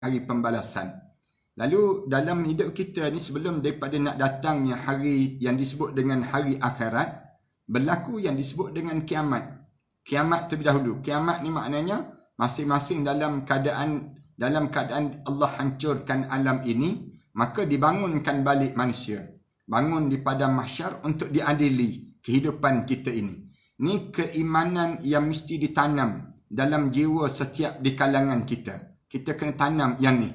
hari pembalasan. Lalu dalam hidup kita ni sebelum daripada nak datangnya hari yang disebut dengan hari akhirat, berlaku yang disebut dengan kiamat. Kiamat terlebih dahulu. Kiamat ni maknanya masing-masing dalam keadaan Allah hancurkan alam ini, maka dibangunkan balik manusia. Bangun di padang mahsyar untuk diadili kehidupan kita ini. Ni keimanan yang mesti ditanam dalam jiwa setiap di kalangan kita. Kita kena tanam yang ni.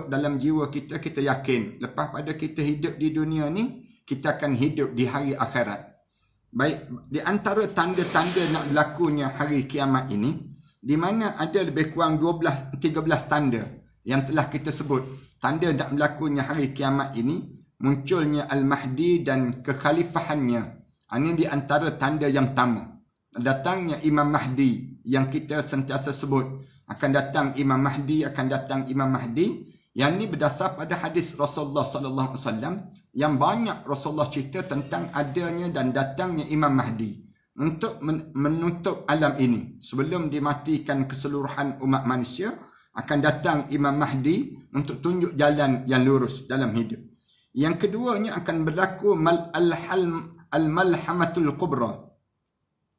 Dalam jiwa kita yakin lepas pada kita hidup di dunia ni, kita akan hidup di hari akhirat. Baik, di antara tanda-tanda nak berlakunya hari kiamat ini, di mana ada lebih kurang 13 tanda yang telah kita sebut. Tanda nak berlakunya hari kiamat ini, munculnya Al-Mahdi dan kekhalifahannya. Ini di antara tanda yang pertama. Datangnya Imam Mahdi yang kita sentiasa sebut. Akan datang Imam Mahdi, akan datang Imam Mahdi. Yang ini berdasar pada hadis Rasulullah sallallahu alaihi wasallam yang banyak Rasulullah cerita tentang adanya dan datangnya Imam Mahdi untuk menutup alam ini. Sebelum dimatikan keseluruhan umat manusia, akan datang Imam Mahdi untuk tunjuk jalan yang lurus dalam hidup. Yang keduanya akan berlaku al-malhamatul kubra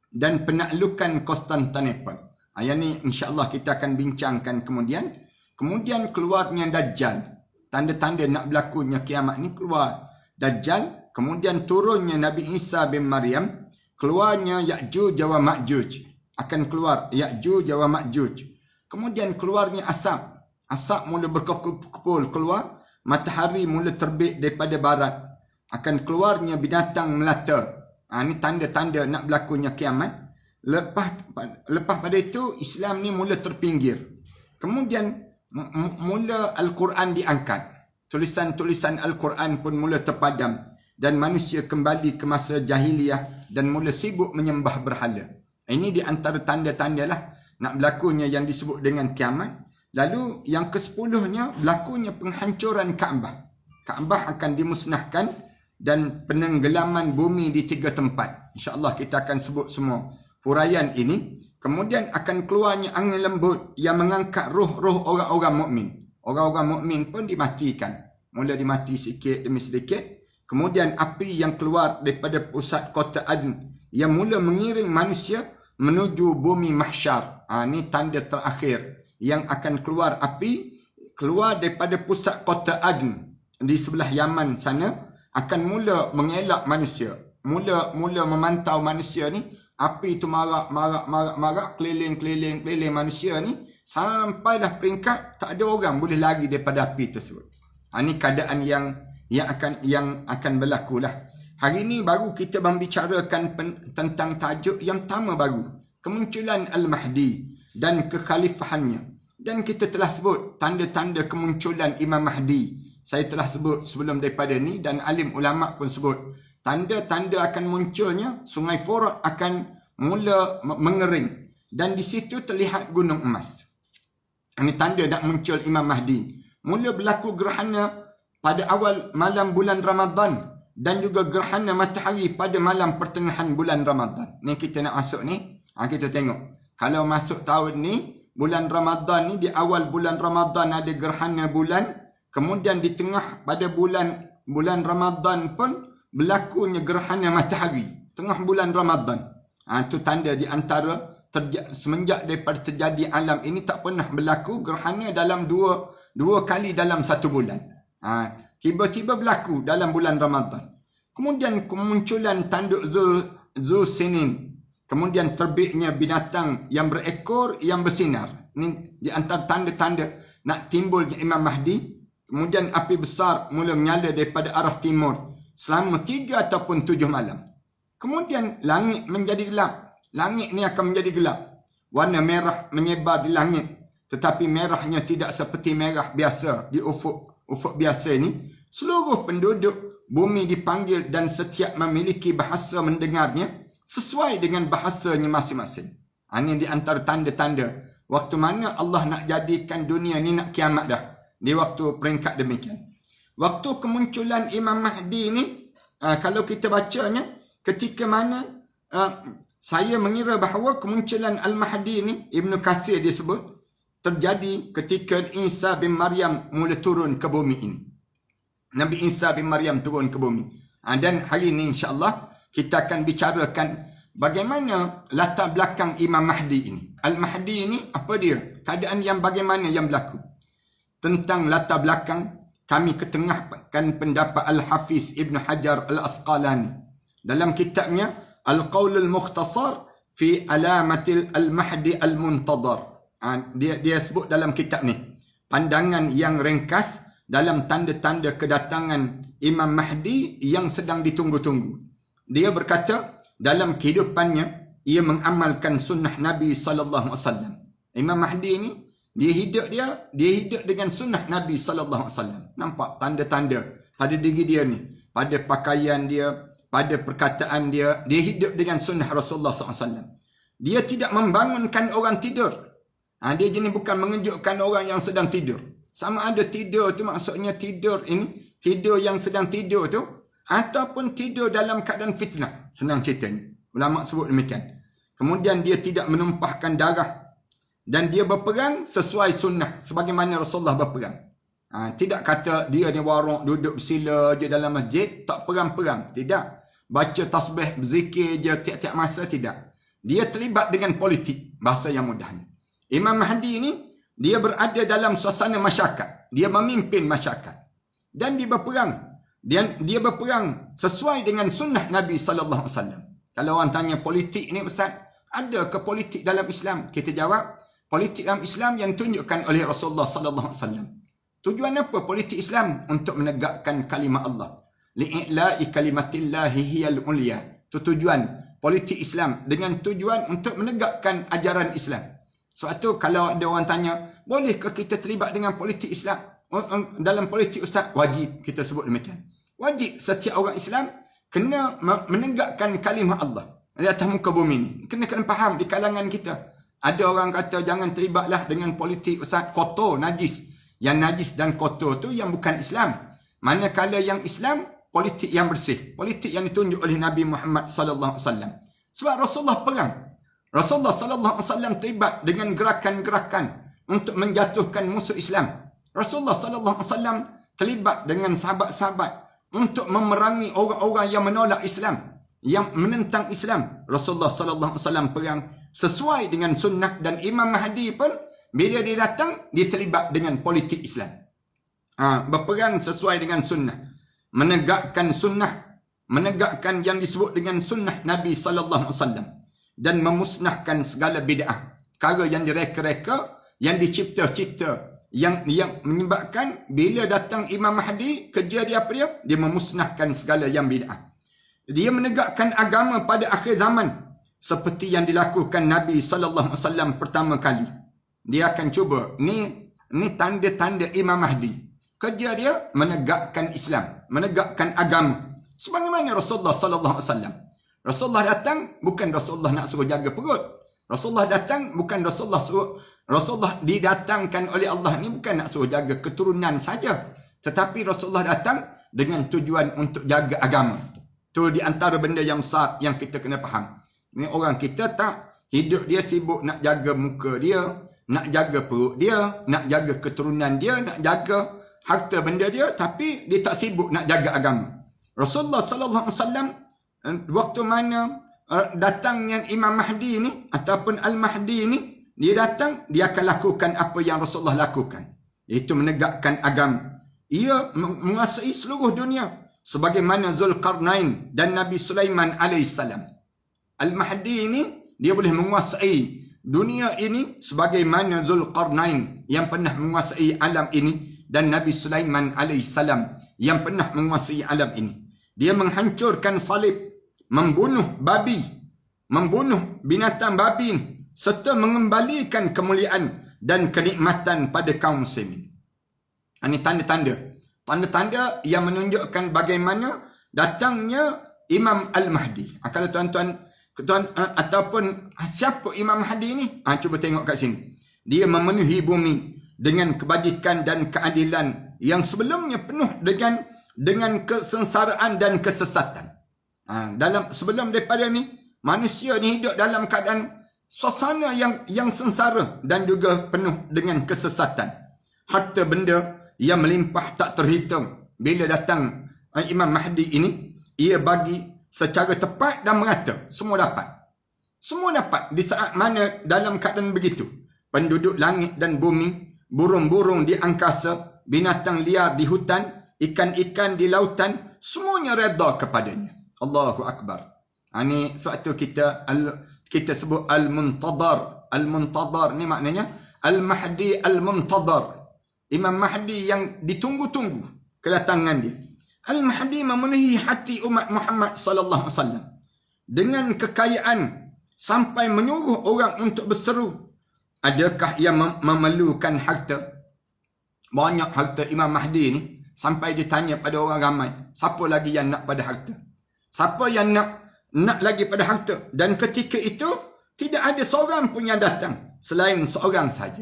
dan penaklukan Konstantinopel. Yang ni insya-Allah kita akan bincangkan kemudian. Kemudian keluarnya Dajjal. Tanda-tanda nak berlakunya kiamat ni keluar Dajjal. Kemudian turunnya Nabi Isa bin Maryam. Keluarnya Ya'juj wa Ma'juj. Akan keluar Ya'juj wa Ma'juj. Kemudian keluarnya asap. Asap mula berkumpul keluar. Matahari mula terbit daripada barat. Akan keluarnya binatang melata. Ini tanda-tanda nak berlakunya kiamat. Lepas pada itu, Islam ni mula terpinggir. Kemudian, mula Al-Quran diangkat. Tulisan-tulisan Al-Quran pun mula terpadam. Dan manusia kembali ke masa jahiliyah dan mula sibuk menyembah berhala. Ini di antara tanda-tanda lah nak berlakunya yang disebut dengan kiamat. Lalu yang ke-10-nya berlakunya penghancuran Kaabah. Kaabah akan dimusnahkan dan penenggelaman bumi di 3 tempat. InsyaAllah kita akan sebut semua huraian ini. Kemudian akan keluarnya angin lembut yang mengangkat roh-roh orang-orang mukmin. Orang-orang mukmin pun dimatikan. Mula dimati sikit demi sedikit. Kemudian api yang keluar daripada pusat kota Adn yang mula mengiring manusia menuju bumi mahsyar. Ini tanda terakhir yang akan keluar api. Keluar daripada pusat kota Adn di sebelah Yaman sana. Akan mula mengelak manusia. Mula memantau manusia ni. Api itu marak, keliling manusia ni. Sampailah peringkat tak ada orang boleh lari daripada api tersebut. Ini keadaan yang akan berlaku lah. Hari ini baru kita membicarakan tentang tajuk yang pertama baru. Kemunculan Al-Mahdi dan kekhalifahannya. Dan kita telah sebut tanda-tanda kemunculan Imam Mahdi. Saya telah sebut sebelum daripada ni dan alim ulama pun sebut. Tanda-tanda akan munculnya Sungai Furat akan mula mengering. Dan di situ terlihat gunung emas. Ini tanda nak muncul Imam Mahdi. Mula berlaku gerhana pada awal malam bulan Ramadan. Dan juga gerhana matahari pada malam pertengahan bulan Ramadan. Ni kita nak masuk ni. Kita tengok. Kalau masuk tahun ni, bulan Ramadan ni, di awal bulan Ramadan ada gerhana bulan. Kemudian di tengah pada bulan Ramadan pun berlakunya gerhana matahari. Tengah bulan Ramadan. Itu tanda di antara semenjak daripada terjadi alam ini tak pernah berlaku gerhana dalam dua kali dalam satu bulan. Tiba-tiba berlaku dalam bulan Ramadan. Kemudian kemunculan tanduk Zulsinin. Kemudian terbitnya binatang yang berekor yang bersinar. Ini di antara tanda-tanda nak timbulnya Imam Mahdi. Kemudian api besar mula menyala daripada arah timur selama 3 ataupun 7 malam. Kemudian langit menjadi gelap. Langit ni akan menjadi gelap. Warna merah menyebar di langit. Tetapi merahnya tidak seperti merah biasa di ufuk biasa ni. Seluruh penduduk bumi dipanggil dan setiap memiliki bahasa mendengarnya sesuai dengan bahasanya masing-masing. Ini di antara tanda-tanda waktu mana Allah nak jadikan dunia ni nak kiamat dah. Di waktu peringkat demikian. Waktu kemunculan Imam Mahdi ni, kalau kita bacanya, ketika mana saya mengira bahawa kemunculan Al-Mahdi ni, Ibn Kathir dia sebut, terjadi ketika Isa bin Maryam mula turun ke bumi ini. Nabi Isa bin Maryam turun ke bumi. Dan hari ini insya-Allah kita akan bicarakan bagaimana latar belakang Imam Mahdi ini. Al-Mahdi ini apa dia? Keadaan yang bagaimana yang berlaku? Tentang latar belakang, kami ketengahkan pendapat Al-Hafiz Ibn Hajar Al-Asqalani dalam kitabnya Al-Qawl Al-Mukhtasar fi Alamatil Al-Mahdi Al-Muntadhar. Dia sebut dalam kitab ni, pandangan yang ringkas dalam tanda-tanda kedatangan Imam Mahdi yang sedang ditunggu-tunggu. Dia berkata, dalam kehidupannya, ia mengamalkan sunnah Nabi SAW. Imam Mahdi ini, dia hidup dengan sunnah Nabi SAW. Nampak tanda-tanda pada diri dia ni, pada pakaian dia, pada perkataan dia hidup dengan sunnah Rasulullah SAW. Dia tidak membangunkan orang tidur. Dia jenis bukan mengejutkan orang yang sedang tidur. Sama ada tidur tu maksudnya tidur yang sedang tidur tu, ataupun tidur dalam keadaan fitnah. Senang ceritanya. Ulama sebut demikian. Kemudian dia tidak menumpahkan darah. Dan dia berperang sesuai sunnah. Sebagaimana Rasulullah berperang. Tidak kata dia ni warok duduk bersila je dalam masjid, tak perang-perang. Tidak. Baca tasbih, berzikir je tiap-tiap masa, tidak. Dia terlibat dengan politik. Bahasa yang mudahnya. Imam Mahdi ini, dia berada dalam suasana masyarakat. Dia memimpin masyarakat. Dan dia berperang. Dia berperang sesuai dengan sunnah Nabi SAW. Kalau orang tanya politik ni, Ustaz, ada ke politik dalam Islam? Kita jawab, politik dalam Islam yang ditunjukkan oleh Rasulullah SAW. Tujuan apa politik Islam? Untuk menegakkan kalimah Allah. Li'i'la'i kalimatillahi hiyal ulia. Itu tujuan politik Islam. Dengan tujuan untuk menegakkan ajaran Islam. Sebab tu kalau ada orang tanya, bolehkah kita terlibat dengan politik Islam? Dalam politik Ustaz, wajib kita sebut demikian. Wajib setiap orang Islam kena menegakkan kalimah Allah di atas muka bumi ni. Kena faham di kalangan kita. Ada orang kata jangan terlibatlah dengan politik Ustaz, kotor, najis. Yang najis dan kotor tu yang bukan Islam. Manakala yang Islam, politik yang bersih. Politik yang ditunjuk oleh Nabi Muhammad SAW. Sebab Rasulullah perang. Rasulullah SAW terlibat dengan gerakan-gerakan untuk menjatuhkan musuh Islam. Rasulullah SAW terlibat dengan sahabat-sahabat untuk memerangi orang-orang yang menolak Islam, yang menentang Islam. Rasulullah SAW perang sesuai dengan sunnah, dan Imam Mahdi pun bila dia datang, dia terlibat dengan politik Islam. Berperang sesuai dengan sunnah. Menegakkan sunnah, menegakkan yang disebut dengan sunnah Nabi SAW. Dan memusnahkan segala bid'ah. Perkara yang direka-reka, yang dicipta-cipta, yang menyebabkan bila datang Imam Mahdi, kerja dia apa dia? Dia memusnahkan segala yang bid'ah. Dia menegakkan agama pada akhir zaman. Seperti yang dilakukan Nabi SAW pertama kali. Dia akan cuba. Ni tanda-tanda Imam Mahdi. Kerja dia menegakkan Islam. Menegakkan agama. Sebagaimana Rasulullah SAW. Rasulullah datang, bukan Rasulullah nak suruh jaga perut. Rasulullah datang, bukan Rasulullah didatangkan oleh Allah ni bukan nak suruh jaga keturunan saja. Tetapi Rasulullah datang dengan tujuan untuk jaga agama. Itu di antara benda yang besar yang kita kena faham. Ni orang kita tak hidup dia sibuk nak jaga muka dia, nak jaga perut dia, nak jaga keturunan dia, nak jaga harta benda dia, tapi dia tak sibuk nak jaga agama. Rasulullah SAW waktu mana datangnya Imam Mahdi ni ataupun Al-Mahdi ni, dia datang, dia akan lakukan apa yang Rasulullah lakukan, iaitu menegakkan agama. Ia menguasai seluruh dunia sebagaimana Zulkarnain dan Nabi Sulaiman alaihissalam. Al-Mahdi ini dia boleh menguasai dunia ini sebagaimana Zulkarnain yang pernah menguasai alam ini dan Nabi Sulaiman alaihissalam yang pernah menguasai alam ini. Dia menghancurkan salib, membunuh babi, membunuh binatang babi, serta mengembalikan kemuliaan dan kenikmatan pada kaum muslimin. Ini tanda-tanda. Tanda-tanda yang menunjukkan bagaimana datangnya Imam Al-Mahdi. Kalau tuan-tuan ataupun siapa Imam Mahdi ini? Cuba tengok kat sini. Dia memenuhi bumi dengan kebajikan dan keadilan yang sebelumnya penuh dengan kesengsaraan dan kesesatan. Sebelum daripada ni, manusia ni hidup dalam keadaan suasana yang sengsara dan juga penuh dengan kesesatan. Harta benda yang melimpah tak terhitung. Bila datang Imam Mahdi ini, ia bagi secara tepat dan merata. Semua dapat. Semua dapat di saat mana dalam keadaan begitu. Penduduk langit dan bumi, burung-burung di angkasa, binatang liar di hutan, ikan-ikan di lautan, semuanya redha kepadanya. Allahu Akbar. Ini sebab tu kita sebut Al-Muntadar. Al-Muntadar ni maknanya Al-Mahdi Al-Muntadar. Imam Mahdi yang ditunggu-tunggu kedatangan dia. Al-Mahdi memenuhi hati umat Muhammad sallallahu alaihi wasallam dengan kekayaan sampai menyuruh orang untuk berseru, adakah yang memerlukan harta? Banyak harta Imam Mahdi ni sampai ditanya pada orang ramai, siapa lagi yang nak pada harta? Siapa yang nak lagi pada harta? Dan ketika itu tidak ada seorang pun yang datang selain seorang saja.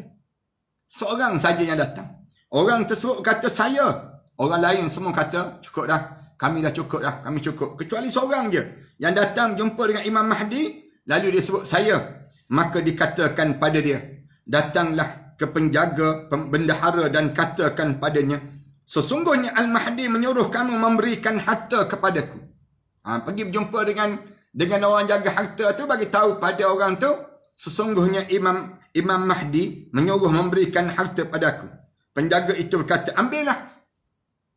Seorang saja yang datang. Orang tersebut kata saya. Orang lain semua kata cukup dah. Kami dah cukup dah. Kami cukup. Kecuali seorang je yang datang jumpa dengan Imam Mahdi. Lalu dia sebut saya. Maka dikatakan pada dia, datanglah ke penjaga bendahara dan katakan padanya, sesungguhnya Al-Mahdi menyuruh kamu memberikan harta kepadaku. Pergi berjumpa dengan orang jaga harta tu, bagi tahu pada orang tu, sesungguhnya Imam Mahdi menyuruh memberikan harta padaku. Penjaga itu berkata, ambillah.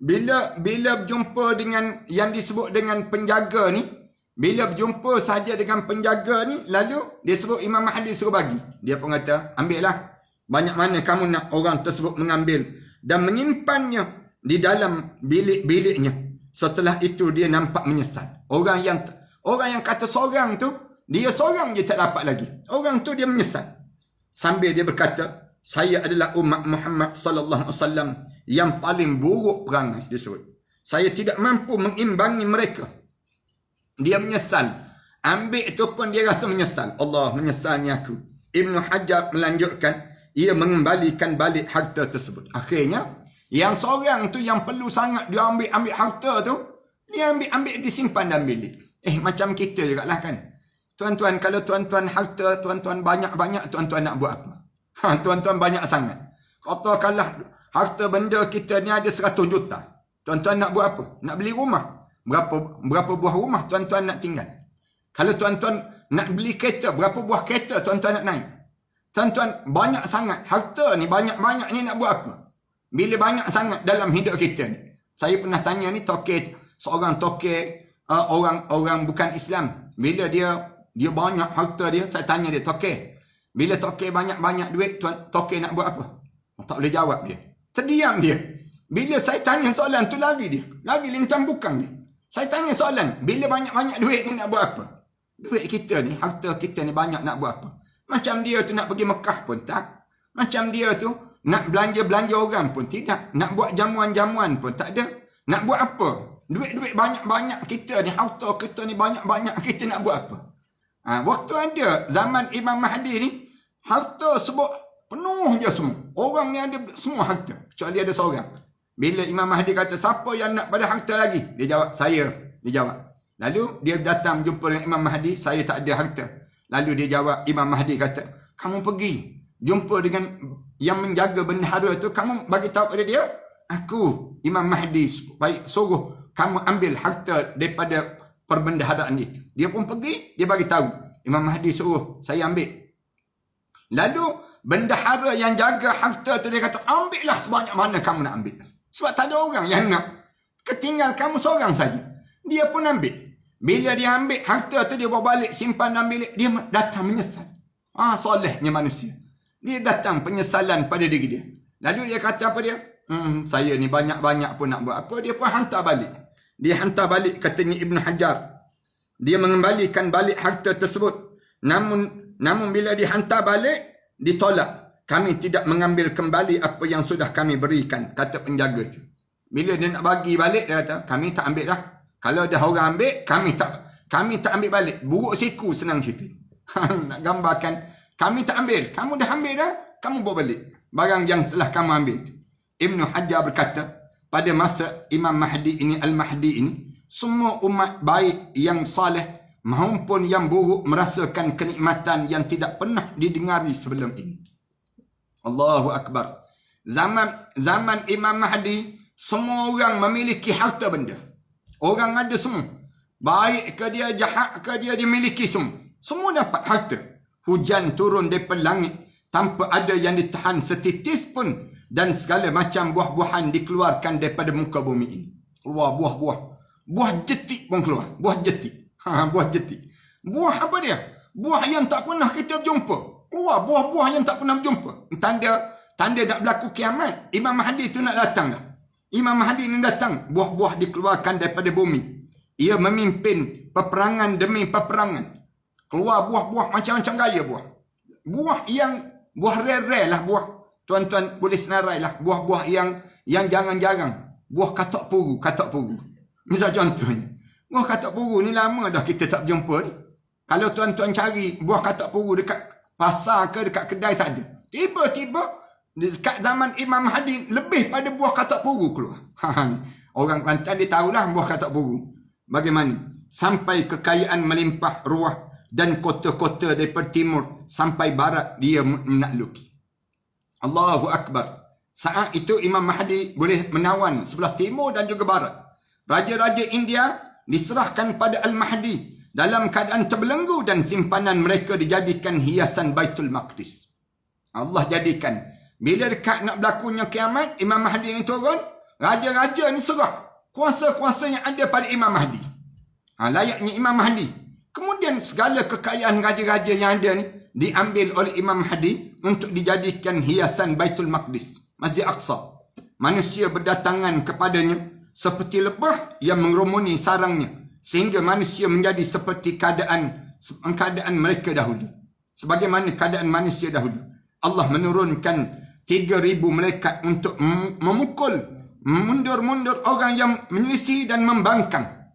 Bila berjumpa dengan yang disebut dengan penjaga ni, bila berjumpa saja dengan penjaga ni, lalu dia sebut Imam Mahdi suruh bagi. Dia pun kata, ambillah. Banyak mana kamu nak orang tersebut mengambil dan menyimpannya di dalam bilik-biliknya. Setelah itu dia nampak menyesal. Orang yang kata seorang tu, dia seorang je tak dapat lagi. Orang tu dia menyesal. Sambil dia berkata, saya adalah umat Muhammad sallallahu alaihi wasallam yang paling buruk perangai, dia sebut. Saya tidak mampu mengimbangi mereka. Dia menyesal. Ambil itu pun dia rasa menyesal. Allah, menyesalnya aku. Ibn Hajar melanjutkan, ia mengembalikan balik harta tersebut. Akhirnya, yang seorang tu yang perlu sangat dia ambil harta tu, dia ambil disimpan dalam bilik. Macam kita juga lah kan. Tuan-tuan, kalau tuan-tuan harta, tuan-tuan banyak-banyak, tuan-tuan nak buat apa? Tuan-tuan banyak sangat. Katakanlah harta benda kita ni ada 100 juta. Tuan-tuan nak buat apa? Nak beli rumah. Berapa buah rumah tuan-tuan nak tinggal? Kalau tuan-tuan nak beli kereta, berapa buah kereta tuan-tuan nak naik? Tuan-tuan banyak sangat. Harta ni banyak-banyak ni nak buat apa? Bila banyak sangat dalam hidup kita ni. Saya pernah tanya ni seorang tokek, orang bukan Islam. Bila dia banyak harta dia, saya tanya dia, tokek, bila tokek banyak-banyak duit, tokek nak buat apa? Tak boleh jawab dia. Terdiam dia. Bila saya tanya soalan tu, lari dia. Lari lintang bukang dia. Saya tanya soalan, bila banyak-banyak duit ni nak buat apa? Duit kita ni, harta kita ni banyak nak buat apa? Macam dia tu nak pergi Mekah pun tak. Macam dia tu nak belanja-belanja orang pun tidak. Nak buat jamuan-jamuan pun tak ada. Nak buat apa? Duit-duit banyak-banyak kita ni, harta kita ni banyak-banyak, kita nak buat apa? Waktu ada zaman Imam Mahdi ni, harta sebut penuh je semua. Orang ni ada semua harta. Kecuali ada seorang. Bila Imam Mahdi kata, siapa yang nak pada harta lagi? Dia jawab, saya. Dia jawab. Lalu dia datang jumpa dengan Imam Mahdi, saya tak ada harta. Lalu dia jawab, Imam Mahdi kata, kamu pergi jumpa dengan yang menjaga bendahara tu, kamu bagi tahu pada dia, aku Imam Mahdi suruh kamu ambil harta daripada perbendaharaan itu. Dia pun pergi, dia bagi tahu, Imam Mahdi suruh saya ambil. Lalu bendahara yang jaga harta tu dia kata, ambillah sebanyak mana kamu nak ambil. Sebab tak ada orang yang nak. Ketinggal kamu seorang saja. Dia pun ambil. Bila dia ambil harta tu, dia bawa balik, simpan dalam bilik, dia datang menyesal. Solehnya manusia. Dia datang penyesalan pada diri dia. Lalu dia kata apa dia? Saya ni banyak-banyak pun nak buat apa? Dia pun hantar balik. Dia hantar balik, katanya Ibn Hajar. Dia mengembalikan balik harta tersebut. Namun bila dihantar balik, ditolak. Kami tidak mengambil kembali apa yang sudah kami berikan, kata penjaga itu. Bila dia nak bagi balik, dia kata, kami tak ambil dah. Kalau dah orang ambil, kami tak ambil balik. Buruk siku, senang cerita. Nak gambarkan, kami tak ambil. Kamu dah ambil dah, kamu bawa balik barang yang telah kamu ambil. Ibn Hajar berkata, pada masa Imam Mahdi ini, Al-Mahdi ini, semua umat baik yang saleh maupun yang buruk merasakan kenikmatan yang tidak pernah didengari sebelum ini. Allahu Akbar. Zaman Imam Mahdi, semua orang memiliki harta benda. Orang ada semua. Baik ke dia, jahat ke dia, dimiliki semua. Semua dapat harta. Hujan turun daripada langit tanpa ada yang ditahan setitis pun. Dan segala macam buah-buahan dikeluarkan daripada muka bumi ini. Keluar buah-buah. Buah jetik pun keluar. Buah jetik. Buah jetik. Buah apa dia? Buah yang tak pernah kita jumpa. Keluar buah-buah yang tak pernah jumpa. Tanda nak berlaku kiamat. Imam Mahdi tu nak datang dah. Imam Mahdi ni datang. Buah-buah dikeluarkan daripada bumi. Ia memimpin peperangan demi peperangan. Keluar buah-buah macam-macam gaya buah. Buah rare-rare lah buah. Tuan-tuan boleh senarai lah. Buah-buah yang jarang-jarang. Buah katak puru. Misal contohnya. Buah katak puru ni lama dah kita tak jumpa ni. Kalau tuan-tuan cari buah katak puru dekat pasar ke dekat kedai tak ada. Tiba-tiba dekat zaman Imam Mahdi lebih pada buah katak puru keluar. Orang Kelantan dia tahulah buah katak puru. Bagaimana? Sampai kekayaan melimpah ruah dan kota-kota daripada timur sampai barat dia menakluki. Allahu Akbar. Saat itu Imam Mahdi boleh menawan sebelah timur dan juga barat. Raja-raja India diserahkan pada Al-Mahdi dalam keadaan terbelenggu dan simpanan mereka dijadikan hiasan Baitul Maqdis. Allah jadikan. Bila dekat nak berlakunya kiamat, Imam Mahdi ni turun, raja-raja ni serah kuasa-kuasa yang ada pada Imam Mahdi. Layaknya Imam Mahdi. Kemudian segala kekayaan raja-raja yang ada ni diambil oleh Imam Mahdi untuk dijadikan hiasan Baitul Maqdis, Masjid Aqsa. Manusia berdatangan kepadanya seperti lebah yang mengerumuni sarangnya, sehingga manusia menjadi seperti keadaan mereka dahulu. Sebagaimana keadaan manusia dahulu. Allah menurunkan 3,000 malaikat untuk memukul, mundur-mundur orang yang menyelisih dan membangkang.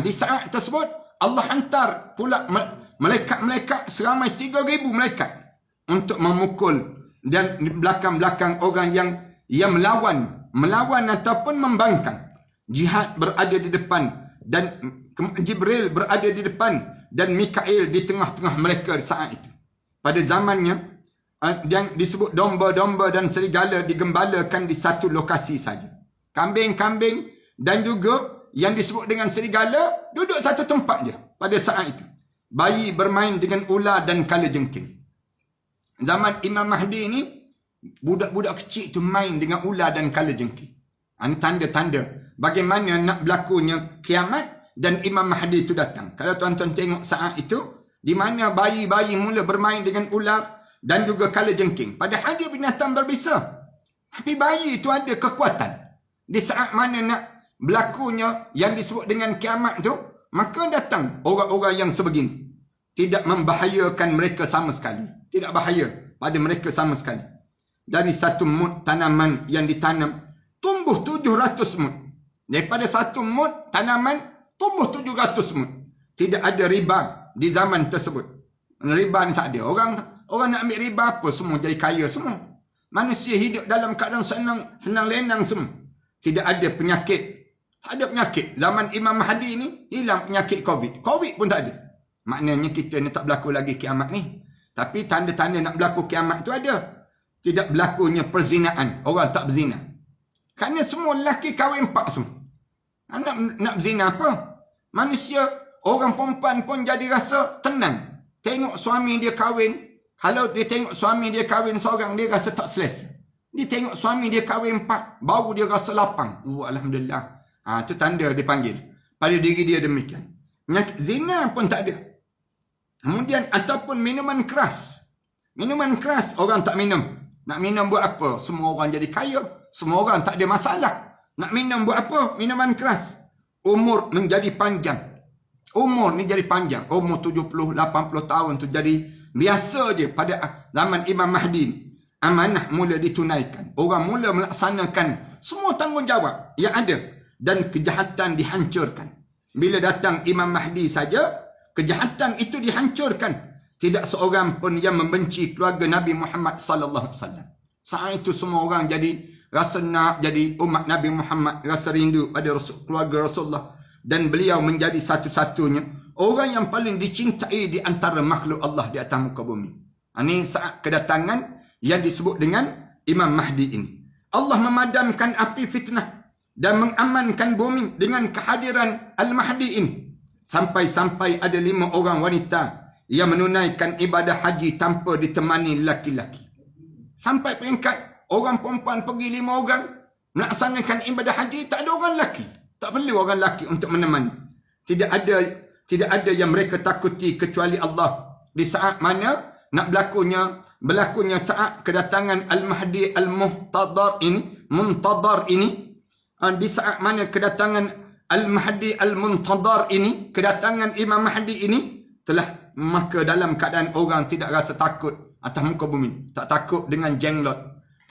Di saat tersebut, Allah hantar pula malaikat-malaikat seramai 3,000 malaikat untuk memukul dan belakang-belakang orang yang melawan ataupun membangkang. Jihad berada di depan dan Jibril berada di depan dan Mikail di tengah-tengah mereka saat itu. Pada zamannya, yang disebut domba-domba dan serigala digembalakan di satu lokasi saja. Kambing-kambing dan juga yang disebut dengan serigala duduk satu tempat je pada saat itu. Bayi bermain dengan ular dan kalajengking. Zaman Imam Mahdi ni, budak-budak kecil tu main dengan ular dan kalajengking. Ini tanda-tanda bagaimana nak berlakunya kiamat dan Imam Mahdi itu datang. Kalau tuan-tuan tengok saat itu, di mana bayi-bayi mula bermain dengan ular dan juga kalajengking. Padahal dia binatang berbisa. Tapi bayi itu ada kekuatan. Di saat mana nak berlakunya yang disebut dengan kiamat tu, maka datang orang-orang yang sebegini. Tidak membahayakan mereka sama sekali. Tidak bahaya pada mereka sama sekali. Dari satu mud tanaman yang ditanam, tumbuh 700 mud. Daripada satu mud tanaman, tumbuh 700 mud. Tidak ada riba di zaman tersebut. Riba ni tak ada. Orang nak ambil riba apa, semua jadi kaya semua. Manusia hidup dalam keadaan senang lenang semua. Tidak ada penyakit. Tak ada penyakit. Zaman Imam Mahdi ni, hilang penyakit COVID. COVID pun tak ada. Maknanya kita ni tak berlaku lagi kiamat ni. Tapi tanda-tanda nak berlaku kiamat tu ada. Tidak berlakunya perzinaan. Orang tak berzina. Kerana semua lelaki kahwin 4 semua. Nak berzina apa? Manusia, orang perempuan pun jadi rasa tenang. Tengok suami dia kahwin. Kalau dia tengok suami dia kahwin seorang, dia rasa tak selesa. Dia tengok suami dia kahwin 4, baru dia rasa lapang. Alhamdulillah. Itu tanda dipanggil. Pada diri dia demikian. Zina pun tak ada. Kemudian, ataupun minuman keras. Minuman keras, orang tak minum. Nak minum buat apa? Semua orang jadi kaya. Semua orang tak ada masalah. Nak minum buat apa? Minuman keras. Umur menjadi panjang. Umur ni jadi panjang. Umur 70, 80 tahun tu jadi biasa je pada zaman Imam Mahdi. Amanah mula ditunaikan. Orang mula melaksanakan semua tanggungjawab yang ada. Dan kejahatan dihancurkan. Bila datang Imam Mahdi saja, kejahatan itu dihancurkan. Tidak seorang pun yang membenci keluarga Nabi Muhammad sallallahu alaihi wasallam. Saat itu semua orang jadi rasa nak jadi umat Nabi Muhammad, rasa rindu pada keluarga Rasulullah, dan beliau menjadi satu-satunya orang yang paling dicintai di antara makhluk Allah di atas muka bumi. Ini saat kedatangan yang disebut dengan Imam Mahdi ini. Allah memadamkan api fitnah dan mengamankan bumi dengan kehadiran Al-Mahdi ini. Sampai-sampai ada 5 orang wanita yang menunaikan ibadah haji tanpa ditemani laki-laki. Sampai peringkat orang perempuan pergi 5 orang melaksanakan ibadah haji, tak ada orang lelaki. Tak perlu orang lelaki untuk menemani. Tidak ada yang mereka takuti kecuali Allah. Di saat mana nak berlakunya saat kedatangan Al-Mahdi Al-Muntadar ini, di saat mana kedatangan Al-Mahdi Al-Muntadar ini, kedatangan Imam Mahdi ini, telah maka dalam keadaan orang tidak rasa takut atas muka bumi. Tak takut dengan jenglot,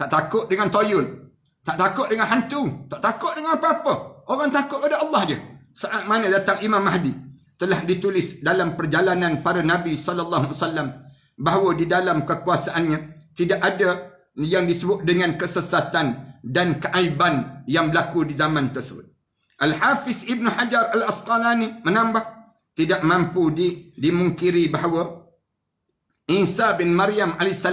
tak takut dengan toyol, tak takut dengan hantu, tak takut dengan apa-apa. Orang takut pada Allah je. Saat mana datang Imam Mahdi, telah ditulis dalam perjalanan para Nabi SAW bahawa di dalam kekuasaannya tidak ada yang disebut dengan kesesatan dan keaiban yang berlaku di zaman tersebut. Al-Hafiz Ibn Hajar Al-Asqalani menambah, tidak mampu dimungkiri bahawa Isa bin Maryam AS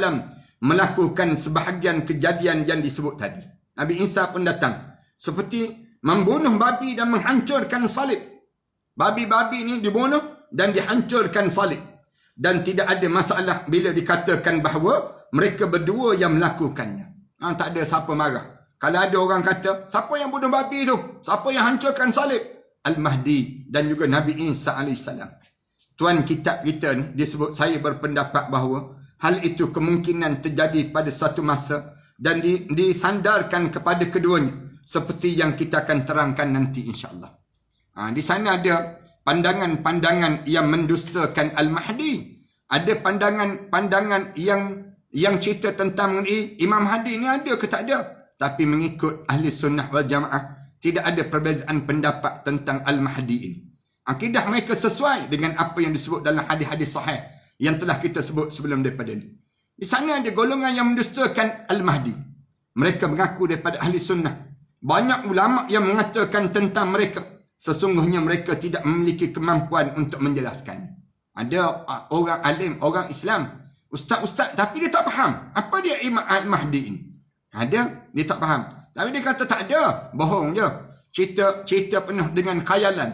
melakukan sebahagian kejadian yang disebut tadi. Nabi Isa pun datang seperti membunuh babi dan menghancurkan salib. Babi-babi ini dibunuh dan dihancurkan salib. Dan tidak ada masalah bila dikatakan bahawa mereka berdua yang melakukannya. Tak ada siapa marah. Kalau ada orang kata, siapa yang bunuh babi itu? Siapa yang hancurkan salib? Al-Mahdi dan juga Nabi Isa AS. Tuan kitab kita ni disebut, saya berpendapat bahawa hal itu kemungkinan terjadi pada satu masa dan disandarkan kepada keduanya. Seperti yang kita akan terangkan nanti insyaAllah. Di sana ada pandangan-pandangan yang mendustakan Al-Mahdi. Ada pandangan yang cerita tentang Imam Mahdi ni ada ke tak ada. Tapi mengikut ahli sunnah wal jamaah, tidak ada perbezaan pendapat tentang Al-Mahdi ini. Akidah mereka sesuai dengan apa yang disebut dalam hadis-hadis sahih yang telah kita sebut sebelum daripada ini. Di sana ada golongan yang mendustakan Al-Mahdi. Mereka mengaku daripada ahli sunnah. Banyak ulama yang mengatakan tentang mereka, sesungguhnya mereka tidak memiliki kemampuan untuk menjelaskan. Ada orang alim, orang Islam, ustaz-ustaz, tapi dia tak faham apa dia Imam Al-Mahdi ini. Ada, dia tak faham. Tapi dia kata tak ada, bohong je. Cerita penuh dengan khayalan.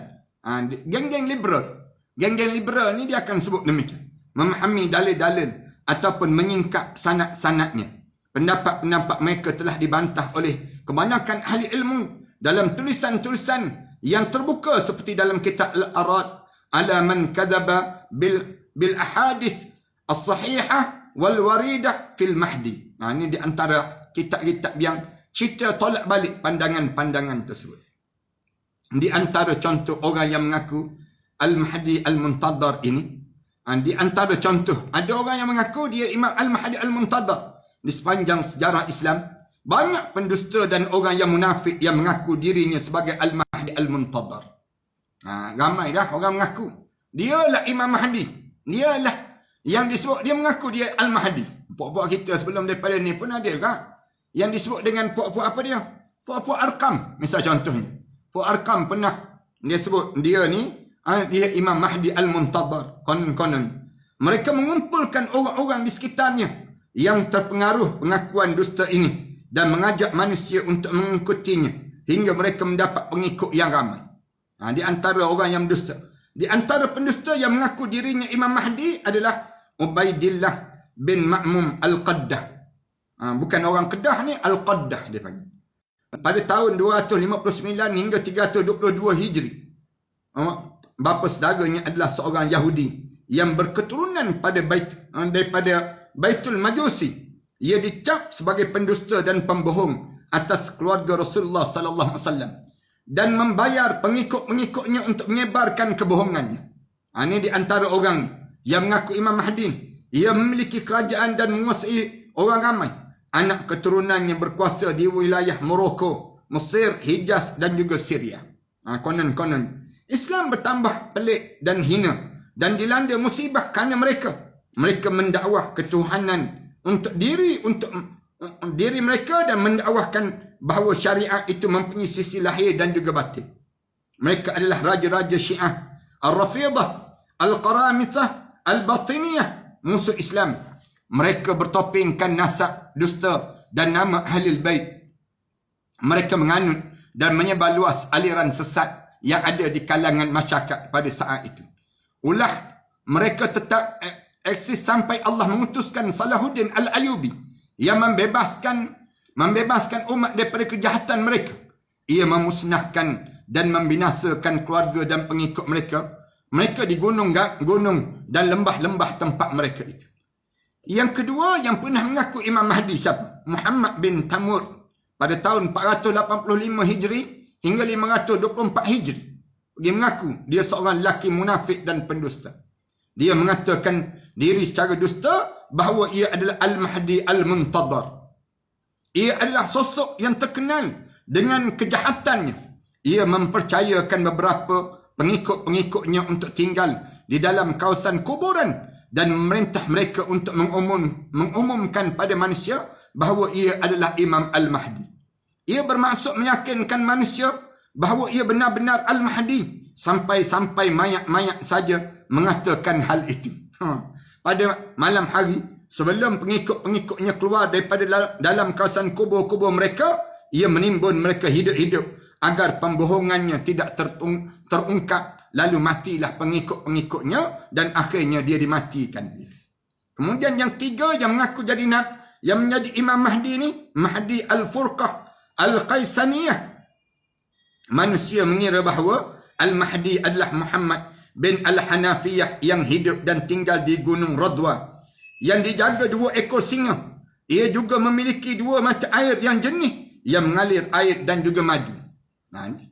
Geng-geng liberal. Geng-geng liberal ni dia akan sebut demikian. Memahami dalil-dalil ataupun menyingkap sanad-sanadnya. Pendapat-pendapat mereka telah dibantah oleh kebanyakan ahli ilmu dalam tulisan-tulisan yang terbuka seperti dalam kitab Al-Arad ala man kadzaba bil ahadis as-sahihah wal waridah fil Mahdi. Ini di antara kitab-kitab yang cerita tolak balik pandangan-pandangan tersebut. Di antara contoh orang yang mengaku Al-Mahdi Al-Muntadar ini, di antara contoh, ada orang yang mengaku dia Imam Al-Mahdi Al-Muntadar. Di sepanjang sejarah Islam, banyak pendusta dan orang yang munafik yang mengaku dirinya sebagai Al-Mahdi Al-Muntadar. Ramai dah orang mengaku dialah Imam Mahdi. Dialah yang disebut, dia mengaku dia Al-Mahdi. Puak-puak kita sebelum daripada ni pun ada juga yang disebut dengan puak-puak apa dia? Puak-puak Arkam. Misal contohnya, puak Arkam pernah dia sebut dia ni dia Imam Mahdi Al-Muntadar. Konon-konon mereka mengumpulkan orang-orang di sekitarnya yang terpengaruh pengakuan dusta ini dan mengajak manusia untuk mengikutinya hingga mereka mendapat pengikut yang ramai. Di antara orang yang dusta, di antara pendusta yang mengaku dirinya Imam Mahdi adalah Ubaidillah bin Ma'mum Al-Qaddah. Bukan orang Kedah ni, Al-Qaddah dia panggil. Pada tahun 259 hingga 322 Hijri. Bapa saudaranya adalah seorang Yahudi yang berketurunan daripada Baitul Majusi. Ia dicap sebagai pendusta dan pembohong atas keluarga Rasulullah sallallahu alaihi wasallam dan membayar pengikut-pengikutnya untuk menyebarkan kebohongannya. Ini di antara orang yang mengaku Imam Mahdi. Ia memiliki kerajaan dan menguasai orang ramai. Anak keturunannya berkuasa di wilayah Morocco, Mesir, Hijaz dan juga Syria. Konon-konon Islam bertambah pelik dan hina dan dilanda musibah kerana mereka mendakwah ketuhanan untuk diri mereka dan mendakwahkan bahawa syariat itu mempunyai sisi lahir dan juga batin. Mereka adalah raja-raja Syiah Ar-Rafidah Al-Qaramithah Al-Batiniyah, musuh Islam. Mereka bertopengkan nasab, dusta dan nama Ahlul Bait. Mereka menganut dan menyebar luas aliran sesat yang ada di kalangan masyarakat pada saat itu. Ulah mereka tetap eksis sampai Allah mengutuskan Salahuddin Al-Ayyubi yang membebaskan umat daripada kejahatan mereka. Ia memusnahkan dan membinasakan keluarga dan pengikut mereka. Mereka di gunung dan lembah-lembah tempat mereka itu. Yang kedua yang pernah mengaku Imam Mahdi siapa? Muhammad bin Tamur pada tahun 485 Hijri hingga 524 Hijri. Dia mengaku dia seorang lelaki munafik dan pendusta. Dia mengatakan diri secara dusta bahawa ia adalah Al-Mahdi Al-Muntadhar. Ia adalah sosok yang terkenal dengan kejahatannya. Ia mempercayakan beberapa pengikut-pengikutnya untuk tinggal di dalam kawasan kuburan dan memerintah mereka untuk mengumumkan pada manusia bahawa ia adalah Imam Al-Mahdi. Ia bermaksud meyakinkan manusia bahawa ia benar-benar Al-Mahdi sampai-sampai mayat-mayat saja mengatakan hal itu. Pada malam hari sebelum pengikut-pengikutnya keluar daripada dalam kawasan kubur-kubur mereka, ia menimbun mereka hidup-hidup agar pembohongannya tidak terungkap. Lalu matilah pengikut-pengikutnya dan akhirnya dia dimatikan. Kemudian yang tiga yang mengaku jadi yang menjadi Imam Mahdi ini, Mahdi Al-Furqah Al-Qaisaniyah. Manusia mengira bahawa Al-Mahdi adalah Muhammad bin Al-Hanafiyah yang hidup dan tinggal di Gunung Radwa, yang dijaga 2 ekor singa. Ia juga memiliki 2 mata air yang jernih yang mengalir air dan juga madu.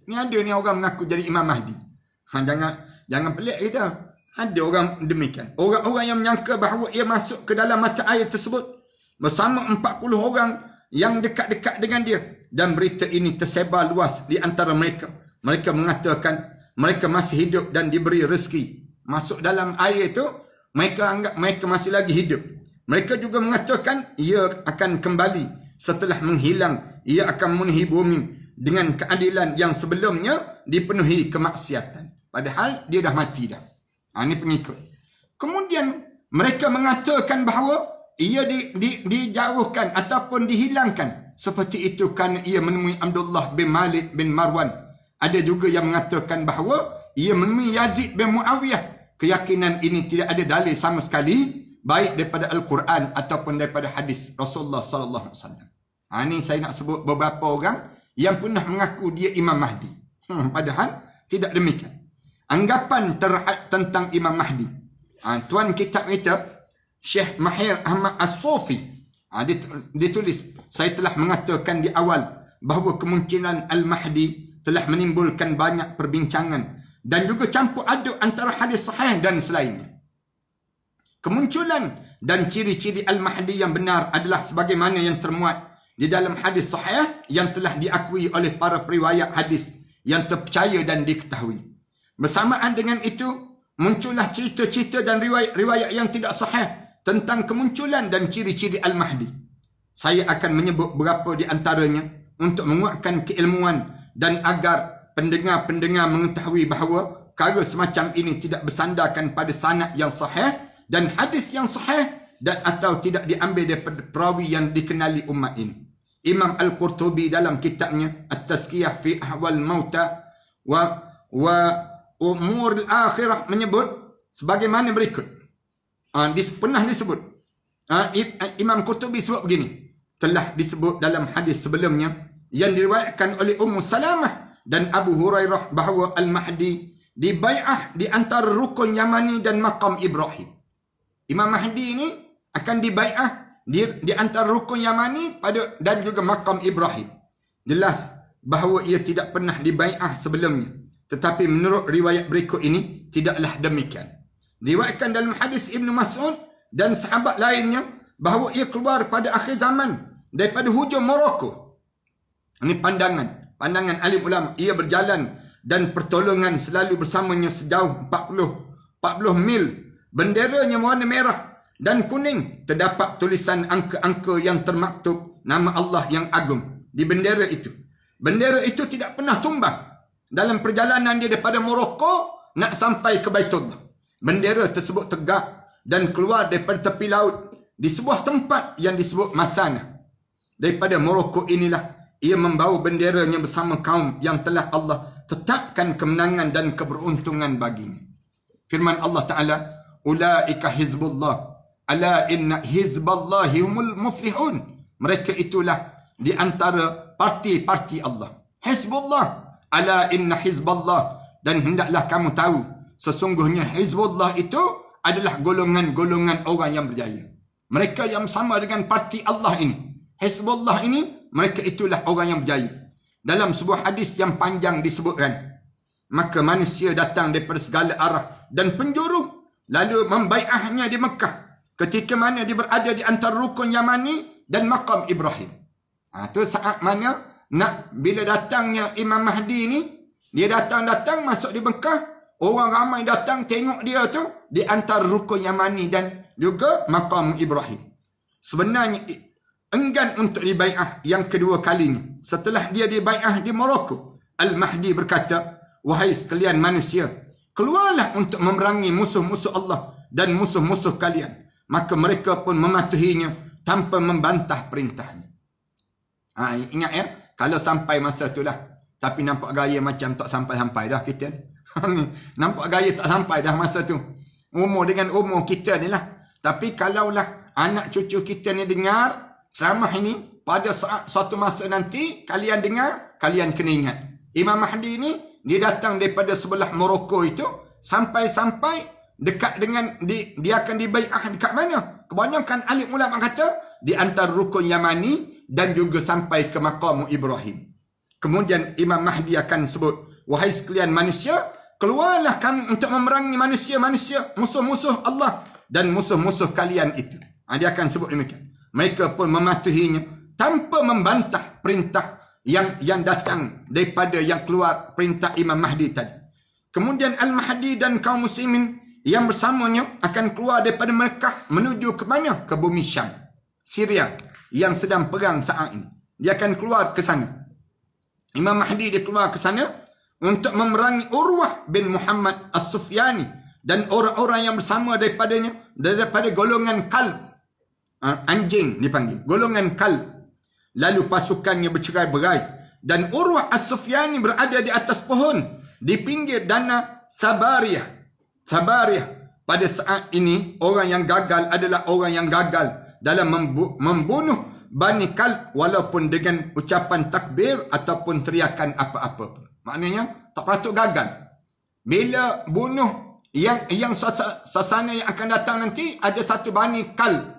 Ni ada ni orang mengaku jadi Imam Mahdi. Jangan pelik kita. Ada orang demikian. Orang-orang yang menyangka bahawa ia masuk ke dalam mata air tersebut bersama 40 orang yang dekat-dekat dengan dia. Dan berita ini tersebar luas di antara mereka. Mereka mengatakan mereka masih hidup dan diberi rezeki. Masuk dalam air itu, mereka anggap mereka masih lagi hidup. Mereka juga mengatakan ia akan kembali setelah menghilang. Ia akan memenuhi bumi dengan keadilan yang sebelumnya dipenuhi kemaksiatan. Padahal dia dah mati dah. Ini pengikut. Kemudian mereka mengatakan bahawa ia dijauhkan ataupun dihilangkan. Seperti itu kerana ia menemui Abdullah bin Malik bin Marwan. Ada juga yang mengatakan bahawa ia menemui Yazid bin Muawiyah. Keyakinan ini tidak ada dalil sama sekali, baik daripada Al-Quran ataupun daripada hadis Rasulullah sallallahu alaihi wasallam. Ini saya nak sebut beberapa orang yang pernah mengaku dia Imam Mahdi. Padahal tidak demikian. Anggapan tentang Imam Mahdi. Tuan kitab kita, Syekh Mahir Ahmad As-Sufi, ditulis, saya telah mengatakan di awal bahawa kemungkinan Al-Mahdi telah menimbulkan banyak perbincangan dan juga campur aduk antara hadis sahih dan selainnya. Kemunculan dan ciri-ciri Al-Mahdi yang benar adalah sebagaimana yang termuat di dalam hadis sahih yang telah diakui oleh para periwayat hadis yang terpercaya dan diketahui. Bersamaan dengan itu, muncullah cerita-cerita dan riwayat-riwayat yang tidak sahih tentang kemunculan dan ciri-ciri Al-Mahdi. Saya akan menyebut beberapa di antaranya untuk menguatkan keilmuan dan agar pendengar-pendengar mengetahui bahawa perkara semacam ini tidak bersandarkan pada sanad yang sahih dan hadis yang sahih dan atau tidak diambil daripada perawi yang dikenali umat ini. Imam Al-Qurtubi dalam kitabnya At-Tazkiyah fi Ahwal Mauta wa Umur Al-Akhirah menyebut sebagaimana berikut. Pernah disebut. Imam Qurtubi sebut begini. Telah disebut dalam hadis sebelumnya yang diriwayatkan oleh Ummu Salamah dan Abu Hurairah bahawa Al-Mahdi dibai'ah di antara rukun Yamani dan makam Ibrahim. Imam Mahdi ini akan dibai'ah di antara rukun Yamani dan juga makam Ibrahim. Jelas bahawa ia tidak pernah dibai'ah sebelumnya. Tetapi menurut riwayat berikut ini, tidaklah demikian. Diriwayatkan dalam hadis Ibn Mas'ud dan sahabat lainnya bahawa ia keluar pada akhir zaman daripada hujung Morocco. Ini pandangan alim ulama. Ia berjalan dan pertolongan selalu bersamanya sejauh 40 mil. Benderanya warna merah dan kuning. Terdapat tulisan angka-angka yang termaktub nama Allah yang agung di bendera itu. Bendera itu tidak pernah tumbang dalam perjalanan dia daripada Morocco nak sampai ke Baitullah. Bendera tersebut tegak dan keluar daripada tepi laut di sebuah tempat yang disebut Masana. Daripada Morocco inilah ia membawa benderanya bersama kaum yang telah Allah tetapkan kemenangan dan keberuntungan baginya. Firman Allah Ta'ala, Ulaika hizbullah, ala inna hizballahi humul muflihun. Mereka itulah di antara parti-parti Allah. Hizbullah, ala inna hizballah. Dan hendaklah kamu tahu, sesungguhnya Hizbullah itu adalah golongan-golongan orang yang berjaya. Mereka yang sama dengan parti Allah ini. Hizbullah ini, mereka itulah orang yang berjaya. Dalam sebuah hadis yang panjang disebutkan, maka manusia datang daripada segala arah dan penjuru, lalu membai'ahnya di Mekah. Ketika mana dia berada di antara rukun Yamani dan makam Ibrahim. Itu saat mana bila datangnya Imam Mahdi ni, dia datang masuk di Mekah, orang ramai datang tengok dia tu di antara rukun Yamani dan juga makam Ibrahim. Sebenarnya enggan untuk dibai'ah yang kedua kalinya. Setelah dia dibai'ah di Morocco, Al-Mahdi berkata, wahai sekalian manusia, keluarlah untuk memerangi musuh-musuh Allah dan musuh-musuh kalian. Maka mereka pun mematuhinya tanpa membantah perintahnya. Ingat ya, kalau sampai masa itulah. Tapi nampak gaya macam tak sampai-sampai dah kita ni. Nampak gaya tak sampai dah masa tu. Umur dengan umur kita ni lah. Tapi kalaulah anak cucu kita ni dengar ceramah ini, pada saat suatu masa nanti kalian dengar, kalian kena ingat. Imam Mahdi ni, dia datang daripada sebelah Morocco itu, sampai-sampai dekat dengan, dia akan dibai'ah dekat mana? Kebanyakan alim ulama kata, di antara rukun Yamani dan juga sampai ke maqam Ibrahim. Kemudian Imam Mahdi akan sebut, wahai sekalian manusia, keluarlah kami untuk memerangi manusia-manusia, musuh-musuh Allah dan musuh-musuh kalian itu. Dia akan sebut demikian. Mereka pun mematuhinya tanpa membantah perintah yang datang daripada yang keluar perintah Imam Mahdi tadi. Kemudian Al-Mahdi dan kaum muslimin yang bersamanya akan keluar daripada Mekah menuju ke mana? Ke bumi Syam, Syria yang sedang perang saat ini. Dia akan keluar ke sana. Imam Mahdi dia keluar ke sana untuk memerangi Urwah bin Muhammad As-Sufyani dan orang-orang yang bersama daripadanya, daripada golongan Kalb. Anjing dipanggil, golongan Kalb. Lalu pasukannya bercerai-berai dan Urwah As-Sufyani berada di atas pohon di pinggir danau Sabariyah. Pada saat ini orang yang gagal adalah orang yang gagal dalam membunuh Bani Kalb walaupun dengan ucapan takbir ataupun teriakan apa-apa. Maknanya tak patut gagal. Bila bunuh yang sasana yang akan datang nanti, ada satu Bani Kalb.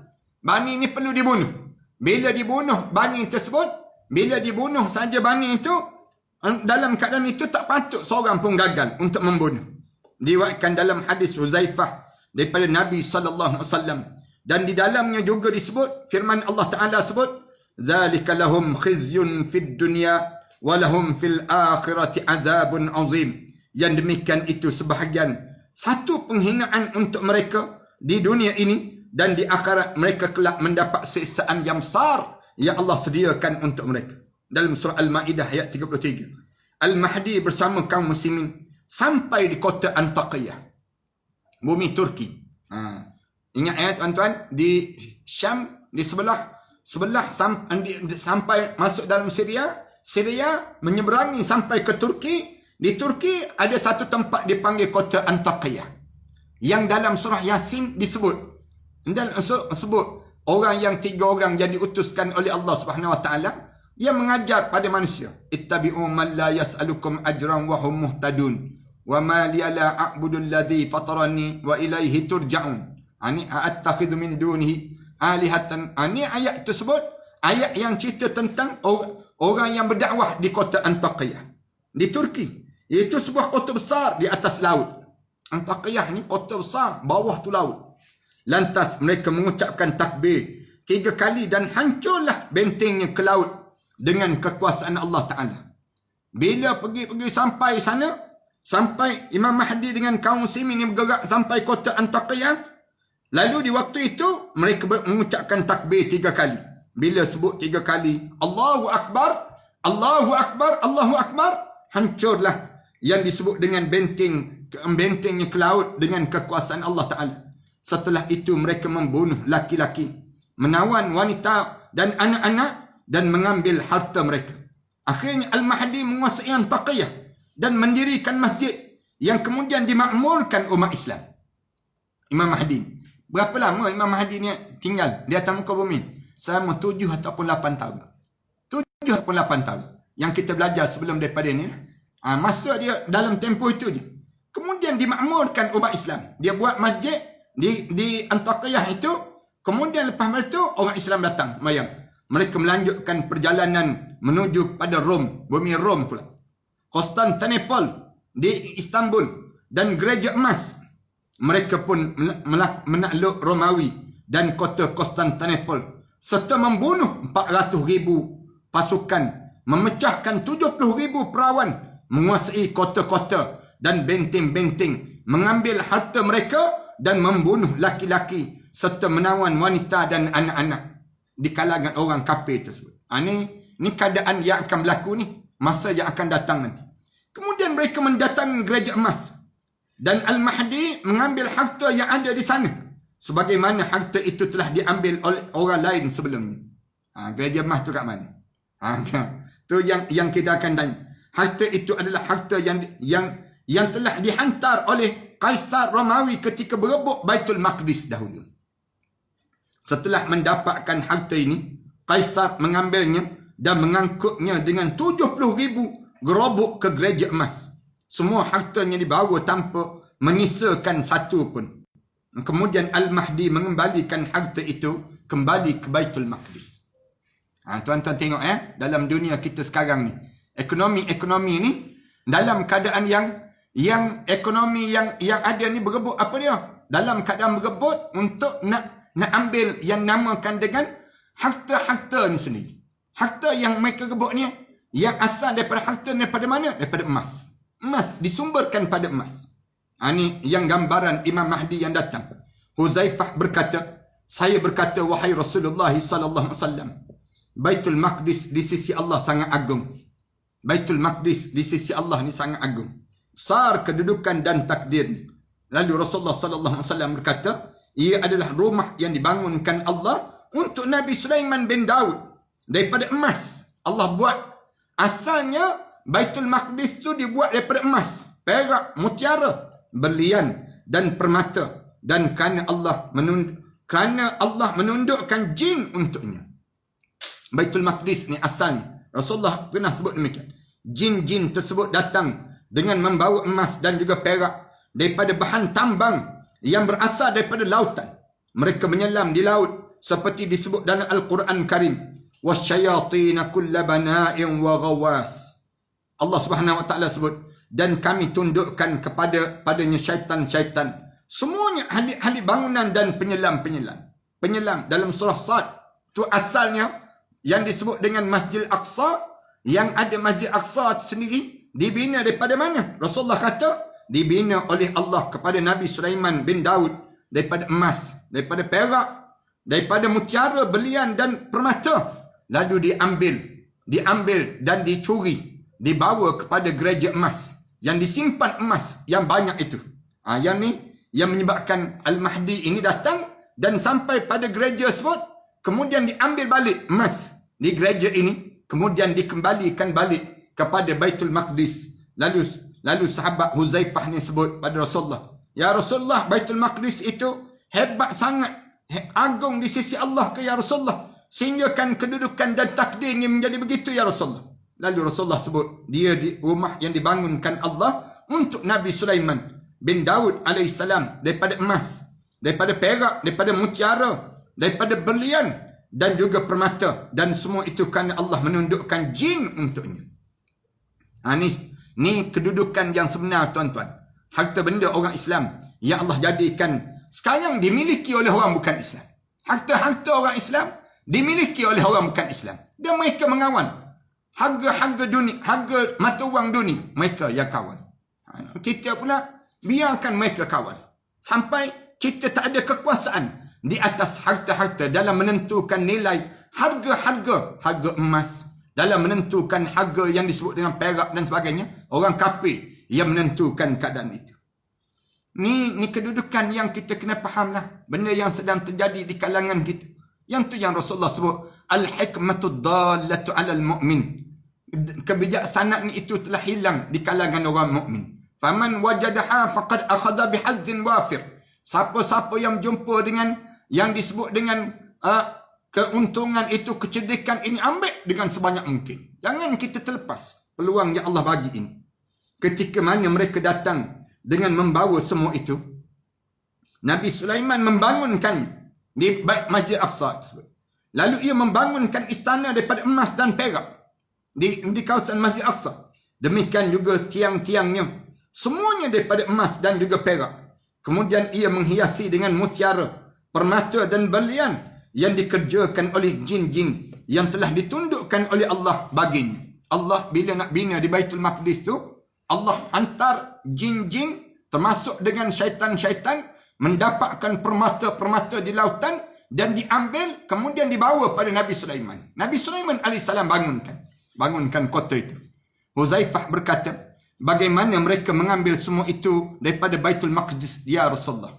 Bani ini perlu dibunuh. Bila dibunuh Bani tersebut, bila dibunuh saja Bani itu, dalam keadaan itu tak patut seorang pun gagal untuk membunuh. Diriwayatkan dalam hadis Huzaifah daripada Nabi SAW. Dan di dalamnya juga disebut, firman Allah Ta'ala sebut, Zalika lahum khizyun fid dunya, walahum fil akhirati azabun azim. Yang demikian itu sebahagian satu penghinaan untuk mereka di dunia ini, dan di akhirat mereka kelak mendapat siksaan yang besar yang Allah sediakan untuk mereka. Dalam surah Al-Ma'idah ayat 33. Al-Mahdi bersama kaum muslimin sampai di kota Antakya, bumi Turki. Ingat ya tuan-tuan, di Syam, di sebelah sampai masuk dalam Syria menyeberangi sampai ke Turki. Di Turki ada satu tempat dipanggil kota Antakya, yang dalam surah Yasin disebut. Dan sebut orang yang 3 orang yang diutuskan oleh Allah Subhanahu Wa Taala yang mengajar pada manusia. Ittabi'u man la yas'alukum ajran wa hum muhtadun. Wa ma liya la a'budu alladhi fatarani wa ilaihi turja'un. Ani a'attakhidhu min dunihi alihatan. Ini ayat tersebut, ayat yang cerita tentang orang yang berdakwah di kota Antakya di Turki. Iaitu sebuah kota besar di atas laut. Antakya ni kota besar, bawah tu laut. Lantas mereka mengucapkan takbir 3 kali dan hancurlah bentengnya ke laut dengan kekuasaan Allah Ta'ala. Bila pergi sampai sana, sampai Imam Mahdi dengan kaum muslimin yang bergerak sampai kota Antakya, lalu di waktu itu mereka mengucapkan takbir 3 kali. Bila sebut 3 kali, Allahu Akbar, Allahu Akbar, Allahu Akbar, hancurlah yang disebut dengan bentengnya ke laut dengan kekuasaan Allah Ta'ala. Setelah itu mereka membunuh laki-laki, menawan wanita dan anak-anak dan mengambil harta mereka. Akhirnya Al-Mahdi menguasai Antakya dan mendirikan masjid yang kemudian dimakmurkan umat Islam. Imam Mahdi. Berapa lama Imam Mahdi ni tinggal di atas muka bumi? Selama 7 ataupun 8 tahun. 7 ataupun 8 tahun. Yang kita belajar sebelum daripada ni. Masa dia dalam tempoh itu je. Kemudian dimakmurkan umat Islam. Dia buat masjid di Antakya itu. Kemudian lepas itu orang Islam datang. Mereka melanjutkan perjalanan menuju pada Rom. Bumi Rom pula. Konstantinopel di Istanbul. Dan Gereja Emas. Mereka pun menakluk Romawi dan kota Konstantinopel. Serta membunuh 400,000 pasukan. Memecahkan 70,000 perawan. Menguasai kota-kota dan benteng-benteng. Mengambil harta mereka dan membunuh laki-laki. Serta menawan wanita dan anak-anak. Di kalangan orang kafir tersebut. Ini keadaan yang akan berlaku ni. Masa yang akan datang nanti. Kemudian mereka mendatangi Gereja Emas. Dan Al-Mahdi mengambil harta yang ada di sana. Sebagaimana harta itu telah diambil oleh orang lain sebelumnya. Gereja Emas tu kat mana? Tu yang kita akan tanya. Harta itu adalah harta yang telah dihantar oleh Kaisar Romawi ketika berebut Baitul Maqdis dahulu. Setelah mendapatkan harta ini, Kaisar mengambilnya dan mengangkutnya dengan 70,000 gerobok ke Gereja Emas. Semua hartanya dibawa tanpa menyisakan satu pun. Kemudian Al-Mahdi mengembalikan harta itu kembali ke Baitul Maqdis. Tuan-tuan tengok dalam dunia kita sekarang ni. Ekonomi ni dalam keadaan yang ekonomi yang ada ni berebut apa dia? Dalam keadaan berebut untuk nak ambil yang namakan dengan harta-harta ni sendiri. Harta yang mereka rebut ni yang asal daripada harta daripada mana? Daripada emas. Emas disumberkan pada emas. Ini yang gambaran Imam Mahdi yang datang. Huzaifah berkata, saya berkata wahai Rasulullah sallallahu alaihi wasallam, Baitul Maqdis di sisi Allah sangat agung. Baitul Maqdis di sisi Allah ni sangat agung. Besar kedudukan dan takdir. Lalu Rasulullah sallallahu alaihi wasallam berkata, ia adalah rumah yang dibangunkan Allah untuk Nabi Sulaiman bin Daud daripada emas. Allah buat. Asalnya Baitul Maqdis tu dibuat daripada emas, perak, mutiara, berlian dan permata. Dan kerana Allah menundukkan jin untuknya. Baitul Maqdis ni asalnya Rasulullah pernah sebut demikian. Jin-jin tersebut datang dengan membawa emas dan juga perak daripada bahan tambang yang berasal daripada lautan. Mereka menyelam di laut seperti disebut dalam Al-Quran Karim. Wasyayatina kulla bana'in wa ghawas. Allah Subhanahu wa taala sebut, dan kami tundukkan padanya syaitan-syaitan. Semuanya ahli bangunan dan penyelam-penyelam. Penyelam dalam surah Sad. Itu asalnya yang disebut dengan Masjid Aqsa. Yang ada Masjid Aqsa sendiri dibina daripada mana? Rasulullah kata dibina oleh Allah kepada Nabi Sulaiman bin Daud daripada emas, daripada perak, daripada mutiara, berlian dan permata. Lalu diambil dan dicuri, dibawa kepada Gereja Emas yang disimpan emas yang banyak itu. Yang ni yang menyebabkan Al-Mahdi ini datang dan sampai pada gereja tersebut, kemudian diambil balik emas di gereja ini, kemudian dikembalikan balik kepada Baitul Maqdis. Lalu sahabat Huzaifah ni sebut pada Rasulullah, ya Rasulullah, Baitul Maqdis itu hebat sangat, agung di sisi Allah ke ya Rasulullah, sehingga kan kedudukan dan takdirnya menjadi begitu ya Rasulullah. Lalu Rasulullah sebut, dia di rumah yang dibangunkan Allah untuk Nabi Sulaiman bin Daud alaihissalam, daripada emas, daripada perak, daripada mutiara, daripada berlian dan juga permata, dan semua itu kerana Allah menundukkan jin untuknya. Ni kedudukan yang sebenar, tuan-tuan. Harta benda orang Islam yang Allah jadikan sekarang dimiliki oleh orang bukan Islam. Harta-harta orang Islam dimiliki oleh orang bukan Islam. Dan mereka mengawal harga dunia, harga mata wang dunia, mereka yang kawal. Kita pula biarkan mereka kawal sampai kita tak ada kekuasaan di atas harta-harta dalam menentukan nilai harga emas, dalam menentukan harga yang disebut dengan perak dan sebagainya. Orang kafir yang menentukan keadaan itu. Ni kedudukan yang kita kena fahamlah. Benda yang sedang terjadi di kalangan kita. Yang tu yang Rasulullah sebut. Al-hikmatu dallatu alal mu'min. Kebijaksanaan itu telah hilang di kalangan orang mukmin. Faman wajadaha faqad akhadha bihazzin wafir. Siapa-siapa yang jumpa dengan yang disebut dengan keuntungan itu, kecerdikan ini, ambil dengan sebanyak mungkin. Jangan kita terlepas peluang yang Allah bagi ini. Ketika mana mereka datang dengan membawa semua itu, Nabi Sulaiman membangunkan di Masjid Aqsa tersebut. Lalu ia membangunkan istana daripada emas dan perak di kawasan Masjid Aqsa. Demikian juga tiang-tiangnya, semuanya daripada emas dan juga perak. Kemudian ia menghiasi dengan mutiara, permata dan berlian yang dikerjakan oleh jin-jin yang telah ditundukkan oleh Allah baginya. Allah bila nak bina di Baitul Maqdis tu, Allah hantar jin-jin termasuk dengan syaitan-syaitan mendapatkan permata-permata di lautan dan diambil kemudian dibawa pada Nabi Sulaiman. Nabi Sulaiman AS bangunkan kota itu. Huzaifah berkata, bagaimana mereka mengambil semua itu daripada Baitul Maqdis, ya Rasulullah?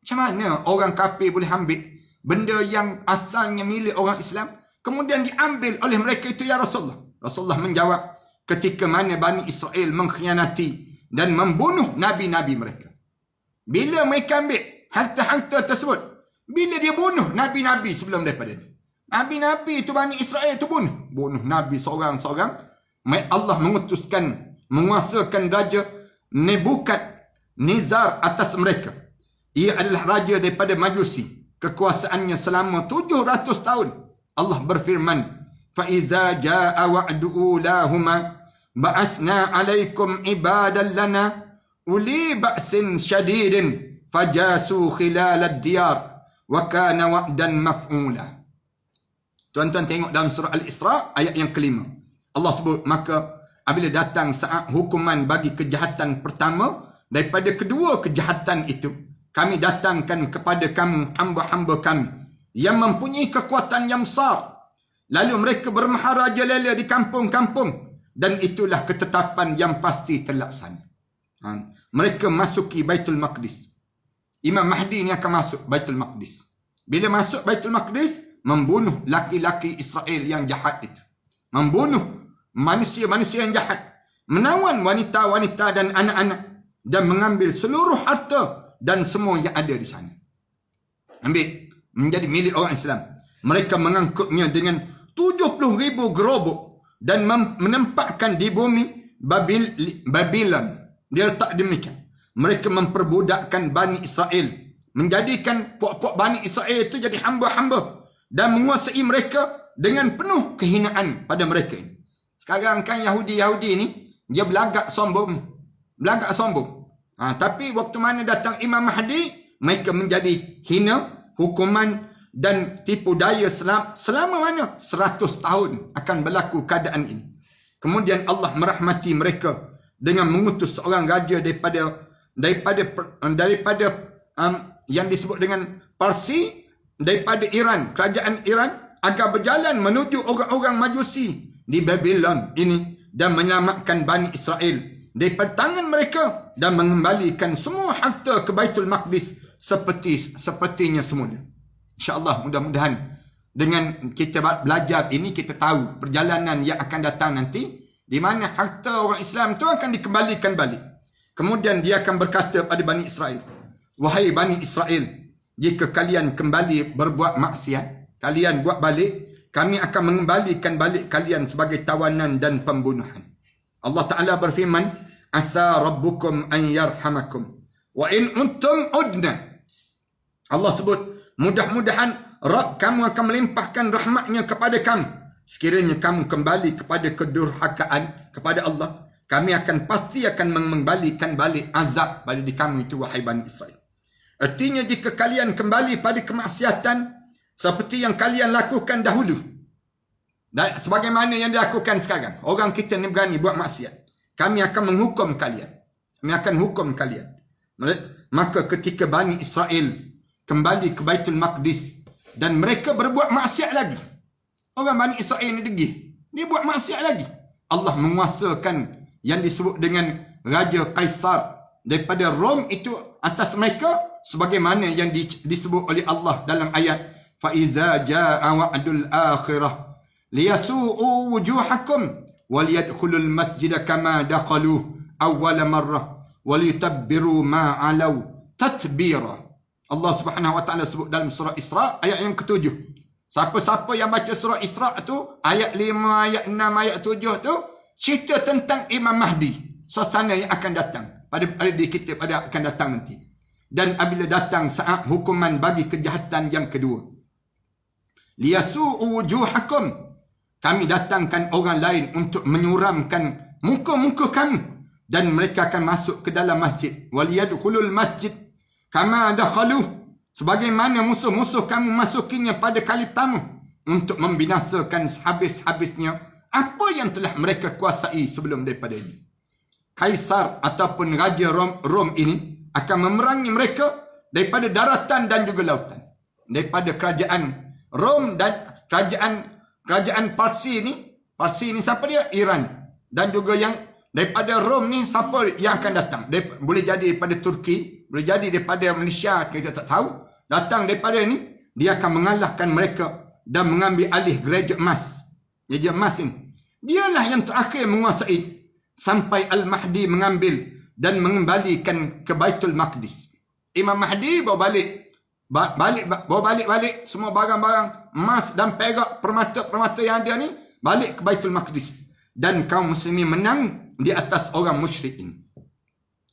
Macam mana orang kafir boleh ambil benda yang asalnya milik orang Islam kemudian diambil oleh mereka itu, ya Rasulullah? Rasulullah menjawab, ketika mana Bani Israel mengkhianati dan membunuh nabi-nabi mereka. Bila mereka ambil harta-harta tersebut, bila dia bunuh nabi-nabi sebelum daripada ini. Nabi-nabi itu Bani Israel itu bunuh nabi seorang-seorang. Allah mengutuskan, menguasakan Raja Nebukadnezar atas mereka. Ia adalah raja daripada Majusi. Kekuasaannya selama 700 tahun. Allah berfirman, فَإِذَا جَاءَ وَعْدُ أُولَاهُمَا بَعَثْنَا عَلَيْكُمْ عِبَادًا لَنَا أُولِي بَأْسٍ شَدِيدٍ فَجَاسُوا خِلَالَ الدِّيَارِ وَكَانَ وَعْدًا مَفْعُولًا. Tuan-tuan tengok dalam surah Al-Isra ayat yang kelima. Allah sebut, maka apabila datang saat hukuman bagi kejahatan pertama daripada kedua kejahatan itu, kami datangkan kepada kamu hamba-hamba kami yang mempunyai kekuatan yang besar. Lalu mereka bermaharaja lela di kampung-kampung. Dan itulah ketetapan yang pasti terlaksana. Mereka masuki Baitul Maqdis. Imam Mahdi ni akan masuk Baitul Maqdis. Bila masuk Baitul Maqdis, membunuh laki-laki Israel yang jahat itu. Membunuh manusia-manusia yang jahat. Menawan wanita-wanita dan anak-anak. Dan mengambil seluruh harta dan semua yang ada di sana. Ambil. Menjadi milik orang Islam. Mereka mengangkutnya dengan 70,000 gerobok dan menempatkan di bumi Babylon. Dia letak demikian. Mereka memperbudakkan Bani Israel. Menjadikan puak-puak Bani Israel itu jadi hamba-hamba. Dan menguasai mereka dengan penuh kehinaan pada mereka. Sekarang kan Yahudi ni, dia belagak sombong. Tapi waktu mana datang Imam Mahdi, mereka menjadi hina, hukuman dan tipu daya selama mana? 100 tahun akan berlaku keadaan ini. Kemudian Allah merahmati mereka dengan mengutus seorang raja daripada yang disebut dengan Parsi, daripada Iran, kerajaan Iran, agar berjalan menuju orang-orang Majusi di Babylon ini dan menyelamatkan Bani Israel daripada tangan mereka dan mengembalikan semua harta ke Baitul Maqdis sepertinya semula. InsyaAllah, mudah-mudahan dengan kita belajar ini, kita tahu perjalanan yang akan datang nanti, di mana harta orang Islam itu akan dikembalikan balik. Kemudian dia akan berkata pada Bani Israel, wahai Bani Israel, jika kalian kembali berbuat maksiat, kalian buat balik, kami akan mengembalikan balik kalian sebagai tawanan dan pembunuhan. Allah Ta'ala berfirman, asa rabbukum an yarhamakum wa in untum udna. Allah sebut, mudah-mudahan Rabb kamu akan melimpahkan rahmatnya kepada kamu. Sekiranya kamu kembali kepada kedurhakaan kepada Allah, kami pasti akan mengembalikan balik azab pada di kamu itu, wahai Bani Israel. Artinya jika kalian kembali pada kemaksiatan seperti yang kalian lakukan dahulu, dan sebagaimana yang dilakukan sekarang, orang kita ni berani buat maksiat, kami akan menghukum kalian. Maka ketika Bani Israel kembali ke Baitul Maqdis dan mereka berbuat maksiat lagi, orang Bani Israel ni degil, dia buat maksiat lagi, Allah menguasakan yang disebut dengan Raja Kaisar daripada Rom itu atas mereka, sebagaimana yang disebut oleh Allah dalam ayat فَإِذَا جَاءَ وَعْدُ الْآخِرَةِ لِيَسُوءُوا وُجُوهَكُمْ وَلِيَدْخُلُوا الْمَسْجِدَ كَمَا دَخَلُوهُ أَوَّلَ مَرَّةٍ وَلِيُتَبِّرُوا مَا عَلَوْا تَتْبِيرًا. Allah Subhanahu wa taala sebut dalam surah Isra ayat yang ke-7. Siapa-siapa yang baca surah Isra tu, ayat 5, ayat 6, ayat 7 tu, cerita tentang Imam Mahdi, suasana yang akan datang pada hari kita pada akan datang nanti. Dan apabila datang saat hukuman bagi kejahatan yang kedua. Liyasu'u wujuhakum. Kami datangkan orang lain untuk menyuramkan muka-muka kami. Dan mereka akan masuk ke dalam masjid. Waliyadkhulul masjid kama dakhaluh. Sebagaimana musuh-musuh kamu masukinya pada kali pertama. Untuk membinasakan sehabis-habisnya apa yang telah mereka kuasai sebelum daripada ini. Kaisar ataupun Raja Rom ini akan memerangi mereka daripada daratan dan juga lautan. Daripada kerajaan Rom dan kerajaan Parsi ni siapa dia? Iran. Dan juga yang daripada Rom ni siapa yang akan datang? Boleh jadi daripada Turki, boleh jadi daripada Malaysia, kita tak tahu. Datang daripada ni, dia akan mengalahkan mereka dan mengambil alih gereja emas. Gereja emas ini. Dialah yang terakhir menguasai sampai Al-Mahdi mengambil dan mengembalikan ke Baitul Maqdis. Imam Mahdi bawa balik semua barang-barang emas dan perak, permata-permata yang ada ni balik ke Baitul Maqdis, dan kaum muslimin menang di atas orang musyrikin.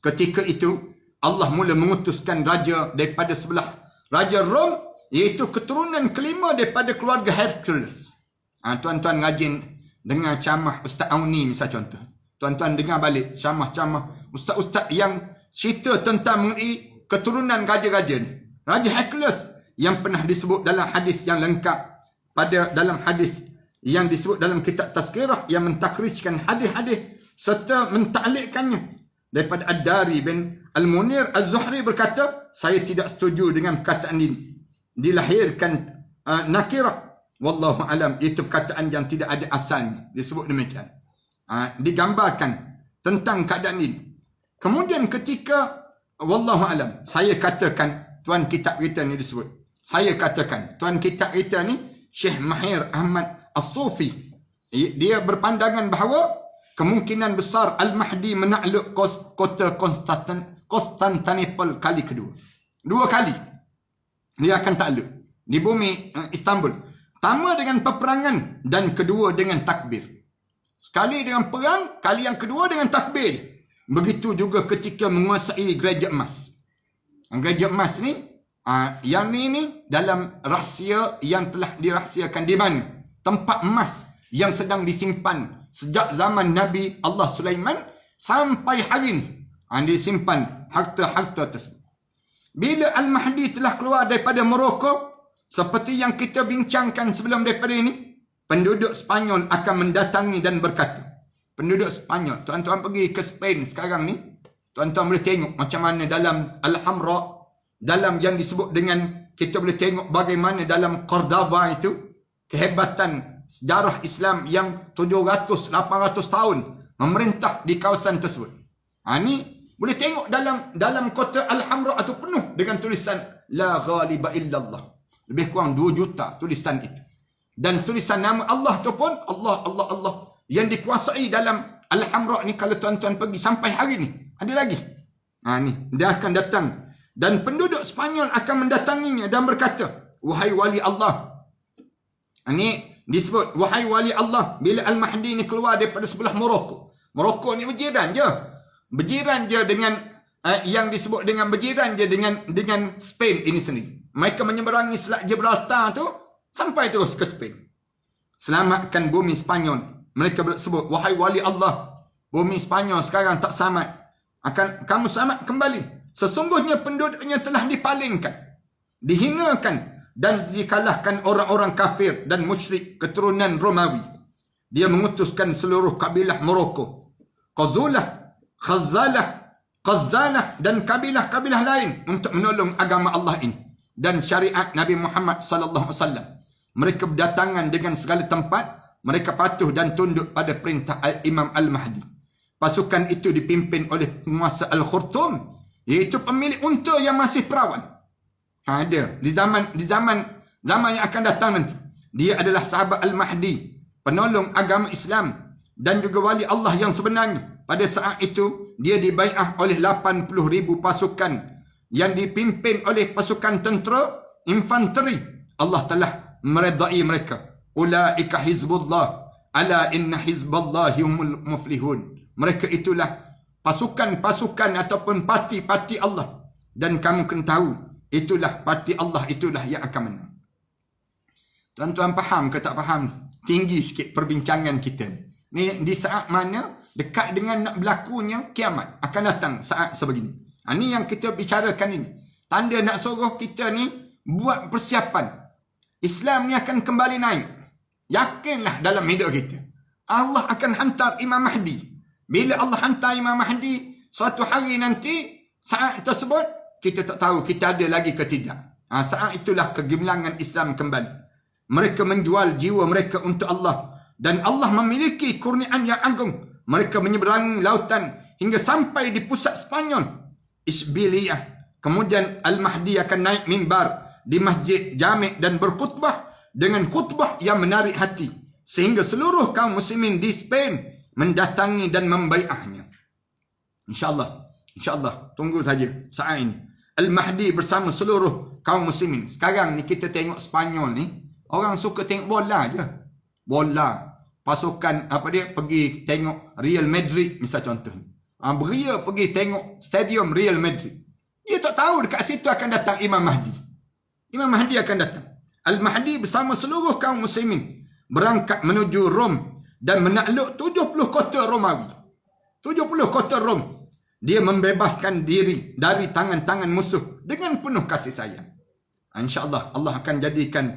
Ketika itu Allah mula mengutuskan raja daripada sebelah Raja Rom, iaitu keturunan kelima daripada keluarga Hercules. Tuan-tuan rajin dengar ceramah Ustaz Auni misal contoh. Tuan-tuan dengar balik ceramah-ceramah ustaz-ustaz yang cerita tentang mengenai keturunan raja-raja ni. Raja Hercules yang pernah disebut dalam hadis yang lengkap, dalam hadis yang disebut dalam kitab Tazkirah, yang mentakrijkan hadis-hadis serta mentaklikkannya. Daripada Ad-Dari bin Al-Munir Az-Zuhri berkata, saya tidak setuju dengan perkataan ini. Dilahirkan nakirah. Wallahu alam, itu perkataan yang tidak ada asalnya. Disebut demikian. Digambarkan tentang keadaan ini. Kemudian ketika wallahu alam, saya katakan, tuan kitab kita ni disebut, saya katakan, tuan kitab kita ni Syekh Mahir Ahmad As-Sufi, dia berpandangan bahawa kemungkinan besar Al-Mahdi menakluk kota Konstantinopel kali kedua. 2 kali dia akan takluk di bumi Istanbul. Pertama dengan peperangan dan kedua dengan takbir. Sekali dengan perang, kali yang kedua dengan takbir. Begitu juga ketika menguasai gereja emas. Gereja emas ni, yang ni dalam rahsia yang telah dirahsiakan di mana? Tempat emas yang sedang disimpan sejak zaman Nabi Allah Sulaiman sampai hari ini. Disimpan harta-harta tersebut. Bila Al-Mahdi telah keluar daripada Morocco, seperti yang kita bincangkan sebelum daripada ini, penduduk Spanyol akan mendatangi dan berkata, penduduk Spanyol, tuan-tuan pergi ke Spain sekarang ni, tuan-tuan boleh tengok macam mana dalam Al-Hamra, dalam yang disebut dengan, kita boleh tengok bagaimana dalam Cordova itu, kehebatan sejarah Islam yang 700-800 tahun memerintah di kawasan tersebut. Ni boleh tengok dalam kota Al-Hamra itu penuh dengan tulisan La Ghaliba Illallah. Lebih kurang 2 juta tulisan itu. Dan tulisan nama Allah tu pun Allah, Allah, Allah. Yang dikuasai dalam Al-Hamra ni, kalau tuan-tuan pergi sampai hari ni, ada lagi. Ni, dia akan datang. Dan penduduk Spanyol akan mendatanginya dan berkata, wahai wali Allah. Ini disebut, wahai wali Allah, bila Al-Mahdi ni keluar daripada sebelah Morocco. Morocco ni berjiran je. Berjiran je dengan, yang disebut dengan berjiran je dengan Spain ini sendiri. Mereka menyeberangi Selat Gibraltar tu, sampai terus ke Spain. Selamatkan bumi Spanyol. Mereka sebut, wahai wali Allah, bumi Spanyol sekarang tak selamat. Kamu selamat kembali. Sesungguhnya penduduknya telah dipalingkan, dihinakan, dan dikalahkan orang-orang kafir dan musyrik keturunan Romawi. Dia mengutuskan seluruh kabilah Morocco, Qazulah, Khazzalah dan kabilah-kabilah lain untuk menolong agama Allah ini dan syariat Nabi Muhammad sallallahu alaihi wasallam. Mereka berdatangan dengan segala tempat, mereka patuh dan tunduk pada perintah Imam Al-Mahdi. Pasukan itu dipimpin oleh penguasa Al-Khurtum, iaitu pemilik unta yang masih perawan. Ada di zaman yang akan datang nanti. Dia adalah sahabat Al-Mahdi, penolong agama Islam dan juga wali Allah yang sebenarnya. Pada saat itu dia dibai'ah oleh 80,000 pasukan yang dipimpin oleh pasukan tentera infanteri. Allah telah meredai mereka. Ulaika hizbullah, ala inna hizballahi humul muflihun. Mereka itulah pasukan-pasukan ataupun parti-parti Allah. Dan kamu kena tahu, itulah parti Allah, itulah yang akan menang. Tuan-tuan faham ke tak faham? Tinggi sikit perbincangan kita. Ni di saat mana dekat dengan nak berlakunya kiamat. Akan datang saat sebegini. Ini yang kita bicarakan ini. Tanda nak suruh kita ni buat persiapan. Islam ni akan kembali naik. Yakinlah dalam hidup kita. Allah akan hantar Imam Mahdi. Bila Allah hantar Imam Mahdi, suatu hari nanti, saat tersebut, kita tak tahu kita ada lagi ke tidak. Saat itulah kegemilangan Islam kembali. Mereka menjual jiwa mereka untuk Allah. Dan Allah memiliki kurniaan yang agung. Mereka menyeberangi lautan hingga sampai di pusat Spanyol, Isbiliyah. Kemudian Al-Mahdi akan naik mimbar di masjid Jami' dan berkhutbah dengan khutbah yang menarik hati. Sehingga seluruh kaum muslimin di Spain mendatangi dan membai'ahnya. InsyaAllah. Tunggu saja saat ini. Al-Mahdi bersama seluruh kaum muslimin. Sekarang ni kita tengok Spanyol ni, orang suka tengok bola je. Bola. Pasukan pergi tengok Real Madrid misal contoh. Beria pergi tengok stadium Real Madrid. Dia tak tahu dekat situ akan datang Imam Mahdi. Imam Mahdi akan datang. Al-Mahdi bersama seluruh kaum muslimin berangkat menuju Rom dan menakluk 70 kota Romawi. 70 kota Rom. Dia membebaskan diri dari tangan-tangan musuh dengan penuh kasih sayang. InsyaAllah Allah akan jadikan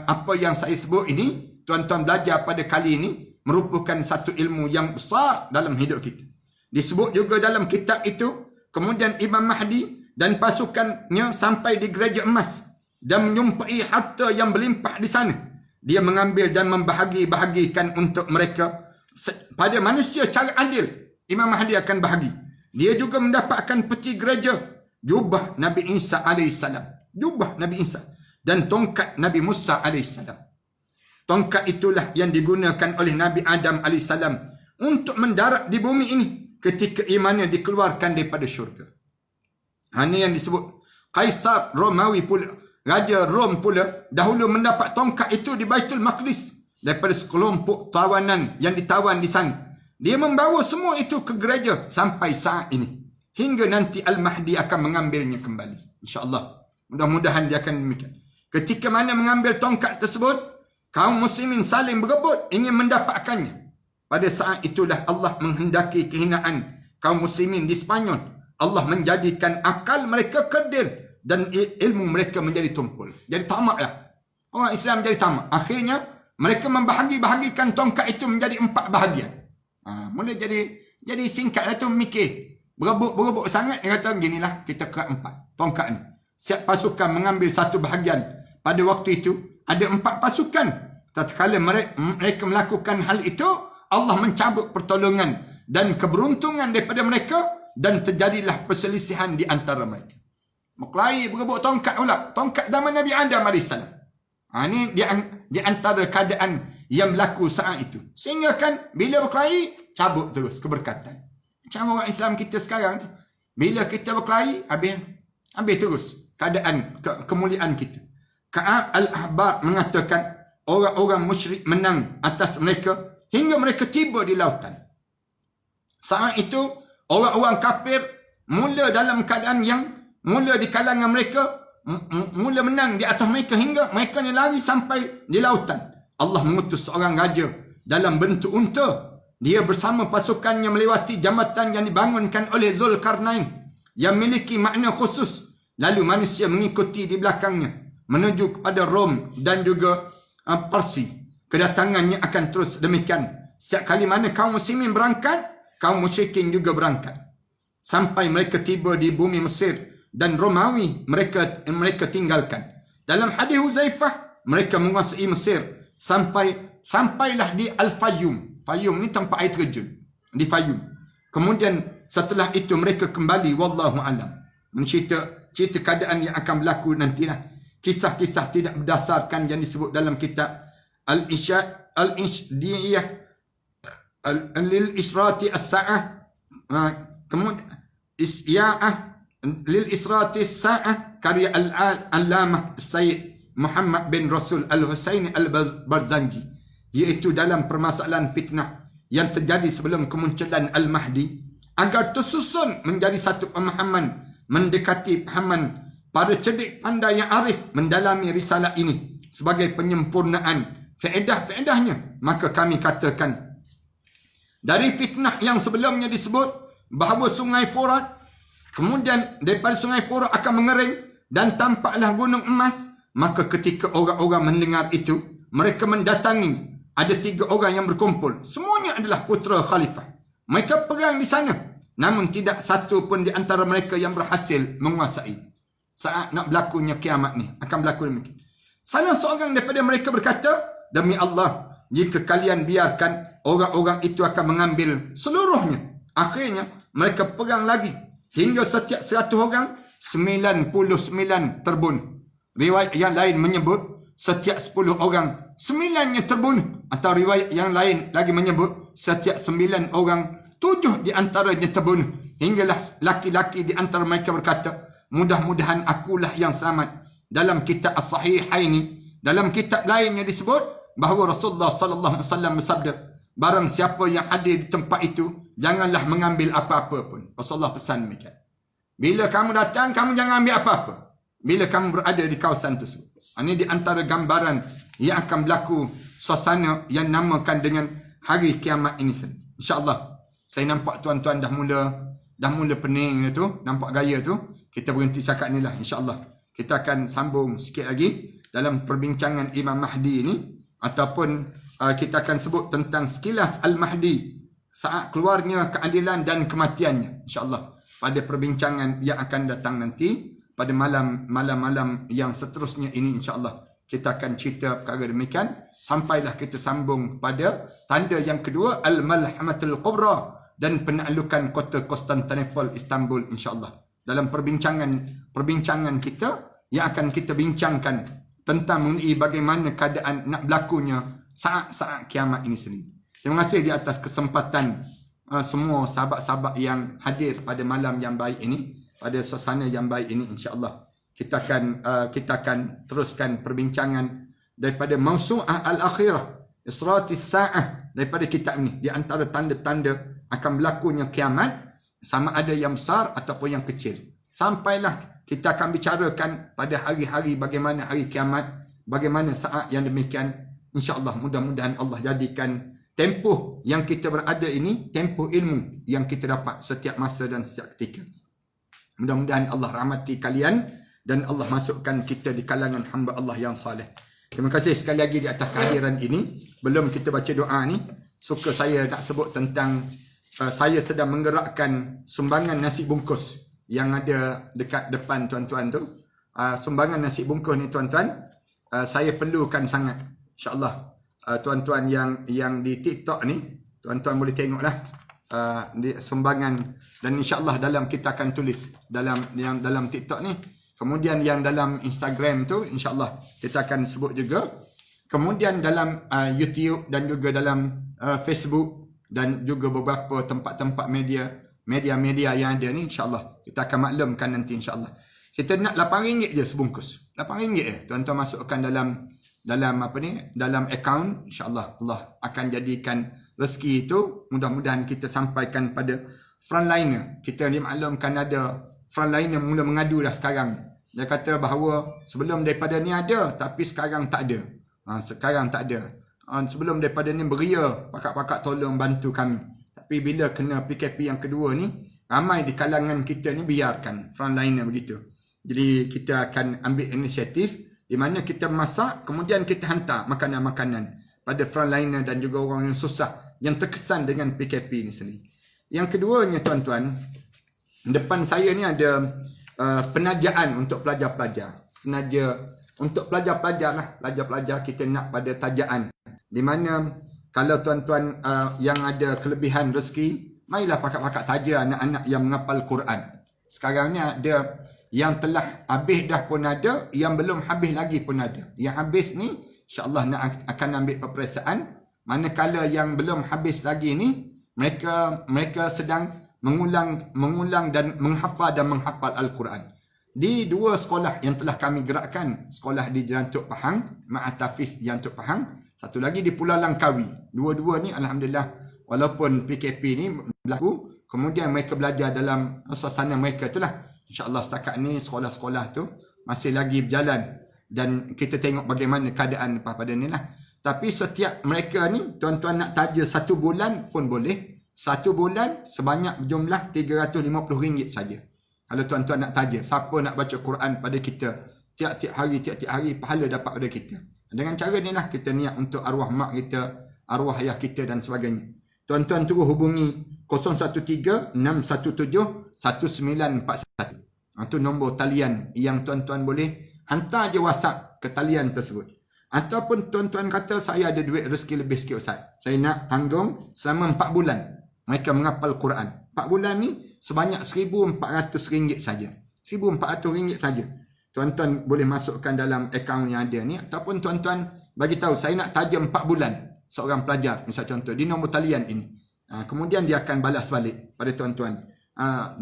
apa yang saya sebut ini, tuan-tuan belajar pada kali ini, merupakan satu ilmu yang besar dalam hidup kita. Disebut juga dalam kitab itu, kemudian Imam Mahdi dan pasukannya sampai di gereja emas dan menyumpai harta yang berlimpah di sana. Dia mengambil dan membahagi-bahagikan untuk mereka pada manusia secara adil. Imam Mahdi akan bahagi. Dia juga mendapatkan peti gereja, jubah Nabi Isa AS. Jubah Nabi Isa dan tongkat Nabi Musa AS. Tongkat itulah yang digunakan oleh Nabi Adam AS untuk mendarat di bumi ini ketika imannya dikeluarkan daripada syurga. Ini yang disebut Kaisar Romawi pula, Raja Rom pula, dahulu mendapat tongkat itu di Baitul Maqdis daripada sekelompok tawanan yang ditawan di sana. Dia membawa semua itu ke gereja sampai saat ini. Hingga nanti Al-Mahdi akan mengambilnya kembali. InsyaAllah. Mudah-mudahan dia akan demikian. Ketika mana mengambil tongkat tersebut, kaum muslimin saling berebut ingin mendapatkannya. Pada saat itulah Allah menghendaki kehinaan kaum muslimin di Spanyol. Allah menjadikan akal mereka kerdil dan ilmu mereka menjadi tumpul. Jadi tamaklah. Orang Islam jadi tamak. Akhirnya mereka membahagi-bahagikan tongkat itu menjadi 4 bahagian. Mula jadi singkatlah tu mikir. Berebut sangat. Dia kata ginilah kita kerak 4 tongkat ni. Setiap pasukan mengambil satu bahagian. Pada waktu itu ada 4 pasukan. Tatkala mereka melakukan hal itu, Allah mencabut pertolongan dan keberuntungan daripada mereka dan terjadilah perselisihan di antara mereka. Berkelahi berebut tongkat pula. Tongkat zaman Nabi Adam AS. Ini di antara keadaan yang berlaku saat itu. Sehingga kan bila berkelahi, cabut terus keberkatan. Macam orang Islam kita sekarang. Bila kita berkelahi, habis terus keadaan kemuliaan kita. Ka'ab al-Ahbar mengatakan orang-orang musyrik menang atas mereka hingga mereka tiba di lautan. Saat itu orang-orang kafir mula dalam keadaan yang mula di kalangan mereka mula menang di atas mereka hingga mereka ni lari sampai di lautan. Allah mengutus seorang raja dalam bentuk unta. Dia bersama pasukannya melewati jambatan yang dibangunkan oleh Zulkarnain yang memiliki makna khusus. Lalu manusia mengikuti di belakangnya menuju kepada Rom dan juga Parsi. Kedatangannya akan terus demikian. Setiap kali mana kaum muslimin berangkat, kaum musyrikin juga berangkat. Sampai mereka tiba di bumi Mesir dan Romawi mereka tinggalkan. Dalam hadis Huzaifah, mereka menguasai Mesir sampailah di Al-Fayyum. Fayyum ni tempat air terjun di Fayyum. Kemudian setelah itu mereka kembali, wallahu alam. Cerita keadaan yang akan berlaku nantilah. Kisah-kisah tidak berdasarkan yang disebut dalam kitab Al-Insydiyah lil-Israti as-Sa'ah. Kemudian Isya'ah lil-Israti as-Sa'ah karya Al-Allamah Sayyid Muhammad bin Rasul Al-Husaini Al-Barzanji, iaitu dalam permasalahan fitnah yang terjadi sebelum kemunculan Al-Mahdi, agar tersusun menjadi satu pemahaman mendekati pahaman para cerdik pandai yang arif mendalami risalah ini sebagai penyempurnaan faedah-faedahnya. Maka kami katakan, dari fitnah yang sebelumnya disebut bahawa sungai Furat, kemudian daripada sungai Furat akan mengering dan tampaklah gunung emas, maka ketika orang-orang mendengar itu, mereka mendatangi. Ada 3 orang yang berkumpul, semuanya adalah putera khalifah. Mereka perang di sana, namun tidak satu pun di antara mereka yang berhasil menguasai. Saat nak berlakunya kiamat ni akan berlaku demikian. Salah seorang daripada mereka berkata, demi Allah, jika kalian biarkan, orang-orang itu akan mengambil seluruhnya. Akhirnya mereka perang lagi hingga setiap 100 orang 99 terbunuh. Riwayat yang lain menyebut setiap 10 orang 9-nya terbunuh, atau riwayat yang lain lagi menyebut setiap 9 orang 7 di antaranya terbunuh. Hinggalah laki-laki di antara mereka berkata, mudah-mudahan akulah yang selamat. Dalam kitab As-Sahihaini, dalam kitab lainnya disebut bahawa Rasulullah sallallahu alaihi wasallam bersabda, barang siapa yang hadir di tempat itu, janganlah mengambil apa-apa pun. Rasulullah pesan demikian. Bila kamu datang, kamu jangan ambil apa-apa bila kamu berada di kawasan tersebut. Ini di antara gambaran yang akan berlaku suasana yang namakan dengan hari kiamat ini. InsyaAllah. Saya nampak tuan-tuan dah mula pening tu, nampak gaya tu. Kita berhenti cakap ni lah, insyaAllah. Kita akan sambung sikit lagi dalam perbincangan Imam Mahdi ini, ataupun kita akan sebut tentang sekilas Al-Mahdi saat keluarnya keadilan dan kematiannya, insyaAllah, pada perbincangan yang akan datang nanti. Pada malam-malam yang seterusnya ini, insyaAllah kita akan cerita perkara demikian sampailah kita sambung pada tanda yang kedua, Al-Malhamatul Kubra, dan penaklukan kota Konstantinopel, Istanbul, insyaAllah. Dalam perbincangan kita yang akan kita bincangkan tentang mengenai bagaimana keadaan nak berlakunya saat-saat kiamat ini sendiri. Terima kasih di atas kesempatan semua sahabat-sahabat yang hadir pada malam yang baik ini, pada suasana yang baik ini, insya-Allah. Kita akan teruskan perbincangan daripada Mawsu'ah Al-Akhirah, Isratis Sa'ah, daripada kitab ini. Di antara tanda-tanda akan berlakunya kiamat, sama ada yang besar ataupun yang kecil. Sampailah kita akan bicarakan pada hari-hari bagaimana hari kiamat, bagaimana saat yang demikian. InsyaAllah mudah-mudahan Allah jadikan tempoh yang kita berada ini tempoh ilmu yang kita dapat setiap masa dan setiap ketika. Mudah-mudahan Allah rahmati kalian dan Allah masukkan kita di kalangan hamba Allah yang saleh. Terima kasih sekali lagi di atas kehadiran ini. Belum kita baca doa ni, suka saya nak sebut tentang saya sedang menggerakkan sumbangan nasi bungkus yang ada dekat depan tuan-tuan tu. Sumbangan nasi bungkus ni tuan-tuan, saya perlukan sangat. InsyaAllah tuan-tuan yang di TikTok ni, tuan-tuan boleh tengoklah di sumbangan, dan insya-Allah dalam kita akan tulis dalam TikTok ni. Kemudian yang dalam Instagram tu insya-Allah kita akan sebut juga. Kemudian dalam YouTube dan juga dalam Facebook dan juga beberapa tempat-tempat media yang ada ni, insya-Allah kita akan maklumkan nanti, insya-Allah. Kita nak RM8 je sebungkus. RM8 tuan-tuan masukkan dalam dalam akaun, insya-Allah Allah akan jadikan rezeki itu mudah-mudahan kita sampaikan pada frontliner. Kita dimaklumkan ada frontliner mula mengadu dah sekarang. Dia kata bahawa sebelum daripada ni ada, tapi sekarang tak ada. Sekarang tak ada. Sebelum daripada ni beria, pakak-pakak tolong bantu kami. Tapi bila kena PKP yang kedua ni, ramai di kalangan kita ni biarkan frontliner begitu. Jadi kita akan ambil inisiatif di mana kita masak, kemudian kita hantar makanan-makanan pada frontliner dan juga orang yang susah, yang terkesan dengan PKP ni sendiri. Yang keduanya tuan-tuan, depan saya ni ada penajaan untuk pelajar-pelajar. Untuk pelajar-pelajar lah, pelajar-pelajar kita nak pada tajaan. Di mana kalau tuan-tuan yang ada kelebihan rezeki, Marilah pakak-pakak taja anak-anak yang menghafal Quran. Sekarang ni ada yang telah habis dah pun ada, yang belum habis lagi pun ada. Yang habis ni insya-Allah akan ambil peperiksaan. Manakala yang belum habis lagi ni, mereka sedang mengulang dan menghafal Al-Quran. Di dua sekolah yang telah kami gerakkan, sekolah di Jalan Tok Pahang, Ma'at Tafiz Jalan Tok Pahang, satu lagi di Pulau Langkawi. Dua-dua ni alhamdulillah, walaupun PKP ni berlaku, kemudian mereka belajar dalam suasana mereka itulah. InsyaAllah setakat ni sekolah-sekolah tu masih lagi berjalan dan kita tengok bagaimana keadaan pada ni lah. Tapi setiap mereka ni, tuan-tuan nak taja 1 bulan pun boleh. 1 bulan sebanyak jumlah RM350 saja. Kalau tuan-tuan nak taja, siapa nak baca Quran pada kita tiap-tiap hari, pahala dapat pada kita. Dengan cara ni lah kita niat untuk arwah mak kita, arwah ayah kita dan sebagainya. Tuan-tuan terus hubungi 013-617-1941. Itu nombor talian yang tuan-tuan boleh hantar je WhatsApp ke talian tersebut. Ataupun tuan-tuan kata saya ada duit rezeki lebih sikit Ustaz. Saya nak tanggung selama 4 bulan. Mereka menghafal Quran. 4 bulan ni sebanyak RM1,400 saja. RM1,400 saja. Tuan-tuan boleh masukkan dalam akaun yang ada ni. Ataupun tuan-tuan bagi tahu saya nak taja 4 bulan seorang pelajar. Misal contoh di nombor talian ini. Kemudian dia akan balas balik pada tuan-tuan.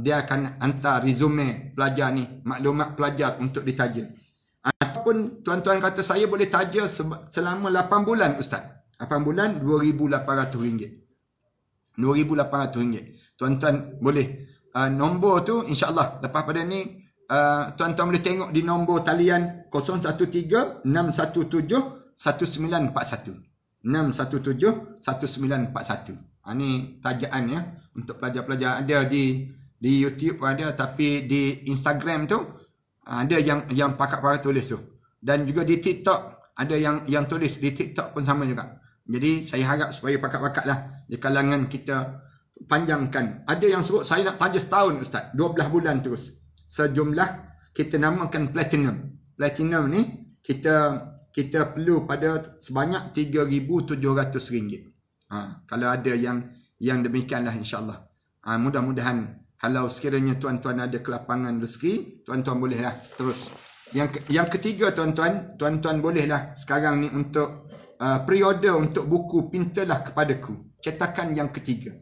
Dia akan hantar resume pelajar ni, maklumat pelajar untuk ditaja. Ataupun tuan-tuan kata saya boleh taja selama 8 bulan Ustaz. 8 bulan RM2,800. RM2,800. Tuan-tuan boleh nombor tu insya-Allah lepas pada ni tuan-tuan boleh tengok di nombor talian 013-617-1941. 617-1941. Ni tajaan ya untuk pelajar-pelajar. Ada di YouTube pun ada, tapi di Instagram tu ada yang pakak-pakak tulis tu. Dan juga di TikTok ada yang tulis di TikTok pun sama juga. Jadi saya harap supaya pakak-pakak lah di kalangan kita panjangkan. Ada yang sebut saya nak taja setahun Ustaz, 12 bulan terus. Sejumlah kita namakan platinum. Platinum ni kita perlu pada sebanyak RM3,700. Kalau ada yang demikianlah insya-Allah. Mudah-mudahan kalau sekiranya tuan-tuan ada kelapangan rezeki, tuan-tuan bolehlah terus. Yang ketiga tuan-tuan bolehlah sekarang ni untuk pre-order untuk buku Pintalah Kepadaku. Cetakan yang ketiga.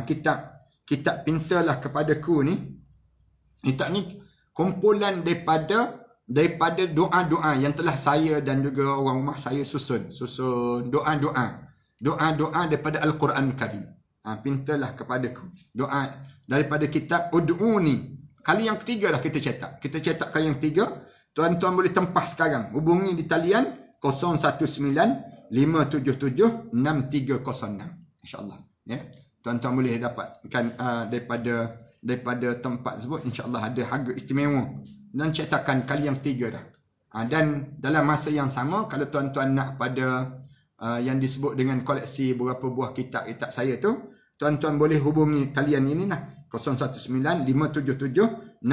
Kitab Pintalah Kepadaku ni, kitab ni kumpulan daripada doa-doa yang telah saya dan juga orang rumah saya susun doa-doa daripada Al-Quran Karim. Pintalah Kepadaku. Doa daripada kitab Ud'uni. Kali yang ketiga lah kita cetak. Kita cetak kali yang ketiga. Tuan-tuan boleh tempah sekarang. Hubungi di talian 019-577-6306. InsyaAllah. Ya. Tuan-tuan boleh dapatkan daripada tempat tersebut. InsyaAllah ada harga istimewa. Dan cetakan kali yang ketiga dah. Dan dalam masa yang sama, kalau tuan-tuan nak pada yang disebut dengan koleksi beberapa buah kitab saya tu, tuan-tuan boleh hubungi talian ini lah. 019-577-6306.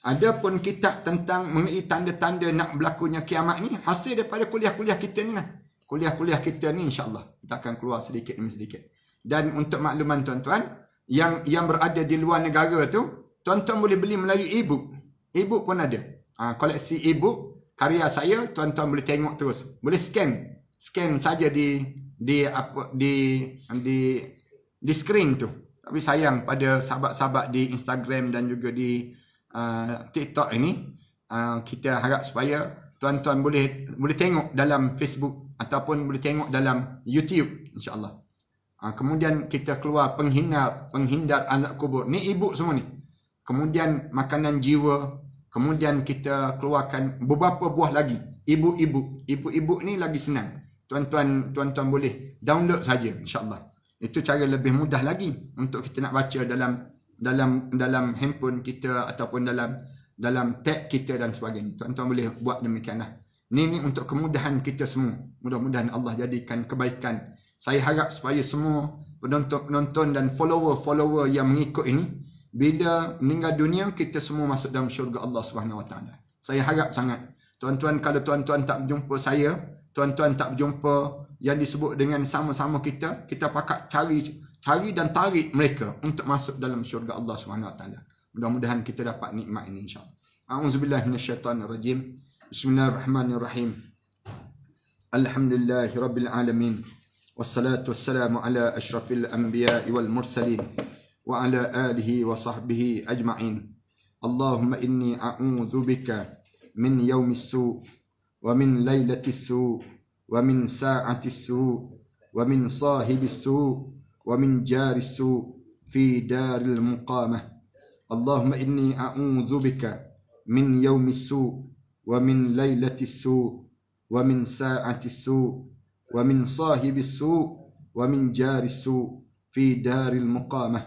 Adapun kitab tentang mengenai tanda-tanda nak berlakunya kiamat ni, hasil daripada kuliah-kuliah kita ni lah. Kuliah-kuliah kita ni insya-Allah kita akan keluar sedikit demi sedikit. Dan untuk makluman tuan-tuan yang berada di luar negara tu, tuan-tuan boleh beli melalui e-book. E-book pun ada. Koleksi e-book karya saya, tuan-tuan boleh tengok terus. Boleh scan saja di screen tu. Tapi sayang pada sahabat-sahabat di Instagram dan juga di TikTok ini, kita harap supaya tuan-tuan boleh tengok dalam Facebook ataupun boleh tengok dalam YouTube insya-Allah. Kemudian kita keluar penghindar azab kubur. Ni e-book semua ni. Kemudian makanan jiwa. Kemudian kita keluarkan beberapa buah lagi. E-book ni lagi senang. Tuan-tuan boleh download saja insya-Allah. Itu cara lebih mudah lagi untuk kita nak baca dalam handphone kita ataupun dalam tab kita dan sebagainya. Tuan-tuan boleh buat demikianlah. Ini untuk kemudahan kita semua. Mudah-mudahan Allah jadikan kebaikan. Saya harap supaya semua penonton dan follower yang mengikut ini, bila meninggal dunia kita semua masuk dalam syurga Allah Subhanahu Wa Taala. Saya harap sangat. Tuan-tuan, kalau tuan-tuan tak berjumpa saya, tuan-tuan tak berjumpa yang disebut dengan sama-sama kita pakak cari dan tarik mereka untuk masuk dalam syurga Allah SWT. Mudah-mudahan kita dapat nikmat ini insya-Allah. A'udzubillahi minasyaitanirrajim. Bismillahirrahmanirrahim. Alhamdulillahirabbil alamin. Wassalatu wassalamu ala asyrafil anbiya'i wal mursalin wa ala alihi wa sahbihi ajma'in. Allahumma inni a'udzubika min yaumis su' wa min lailatis su' wa min sa'atis su' wa min sahibis su' wa min jaris su' fi daril muqamah. Allahumma inni a'udzubika min yaumis su' wa min lailatis su' wa min sa'atis su' wa min sahibis su' wa min jaris su' fi daril muqamah.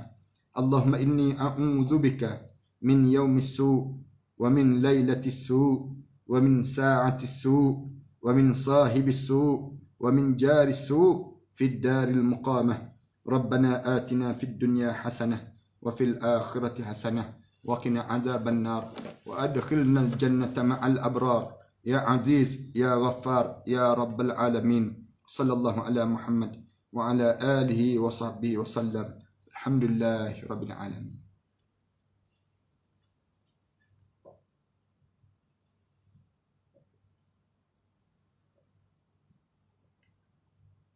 Allahumma inni a'udzubika min yaumis su' wa min lailatis su' wa min sa'atis su' wa min sahibis su' wa min jaris su' fi daril muqamah. Rabbana atina fid dunya hasanah wa fil akhirati hasanah wa qina adzaban nar wa adkhilna al jannata ma'al abrar ya aziz ya ghaffar ya rabbal alamin. Sallallahu ala Muhammad wa ala alihi wa sahbihi wa sallam. Alhamdulillahi rabbil alamin.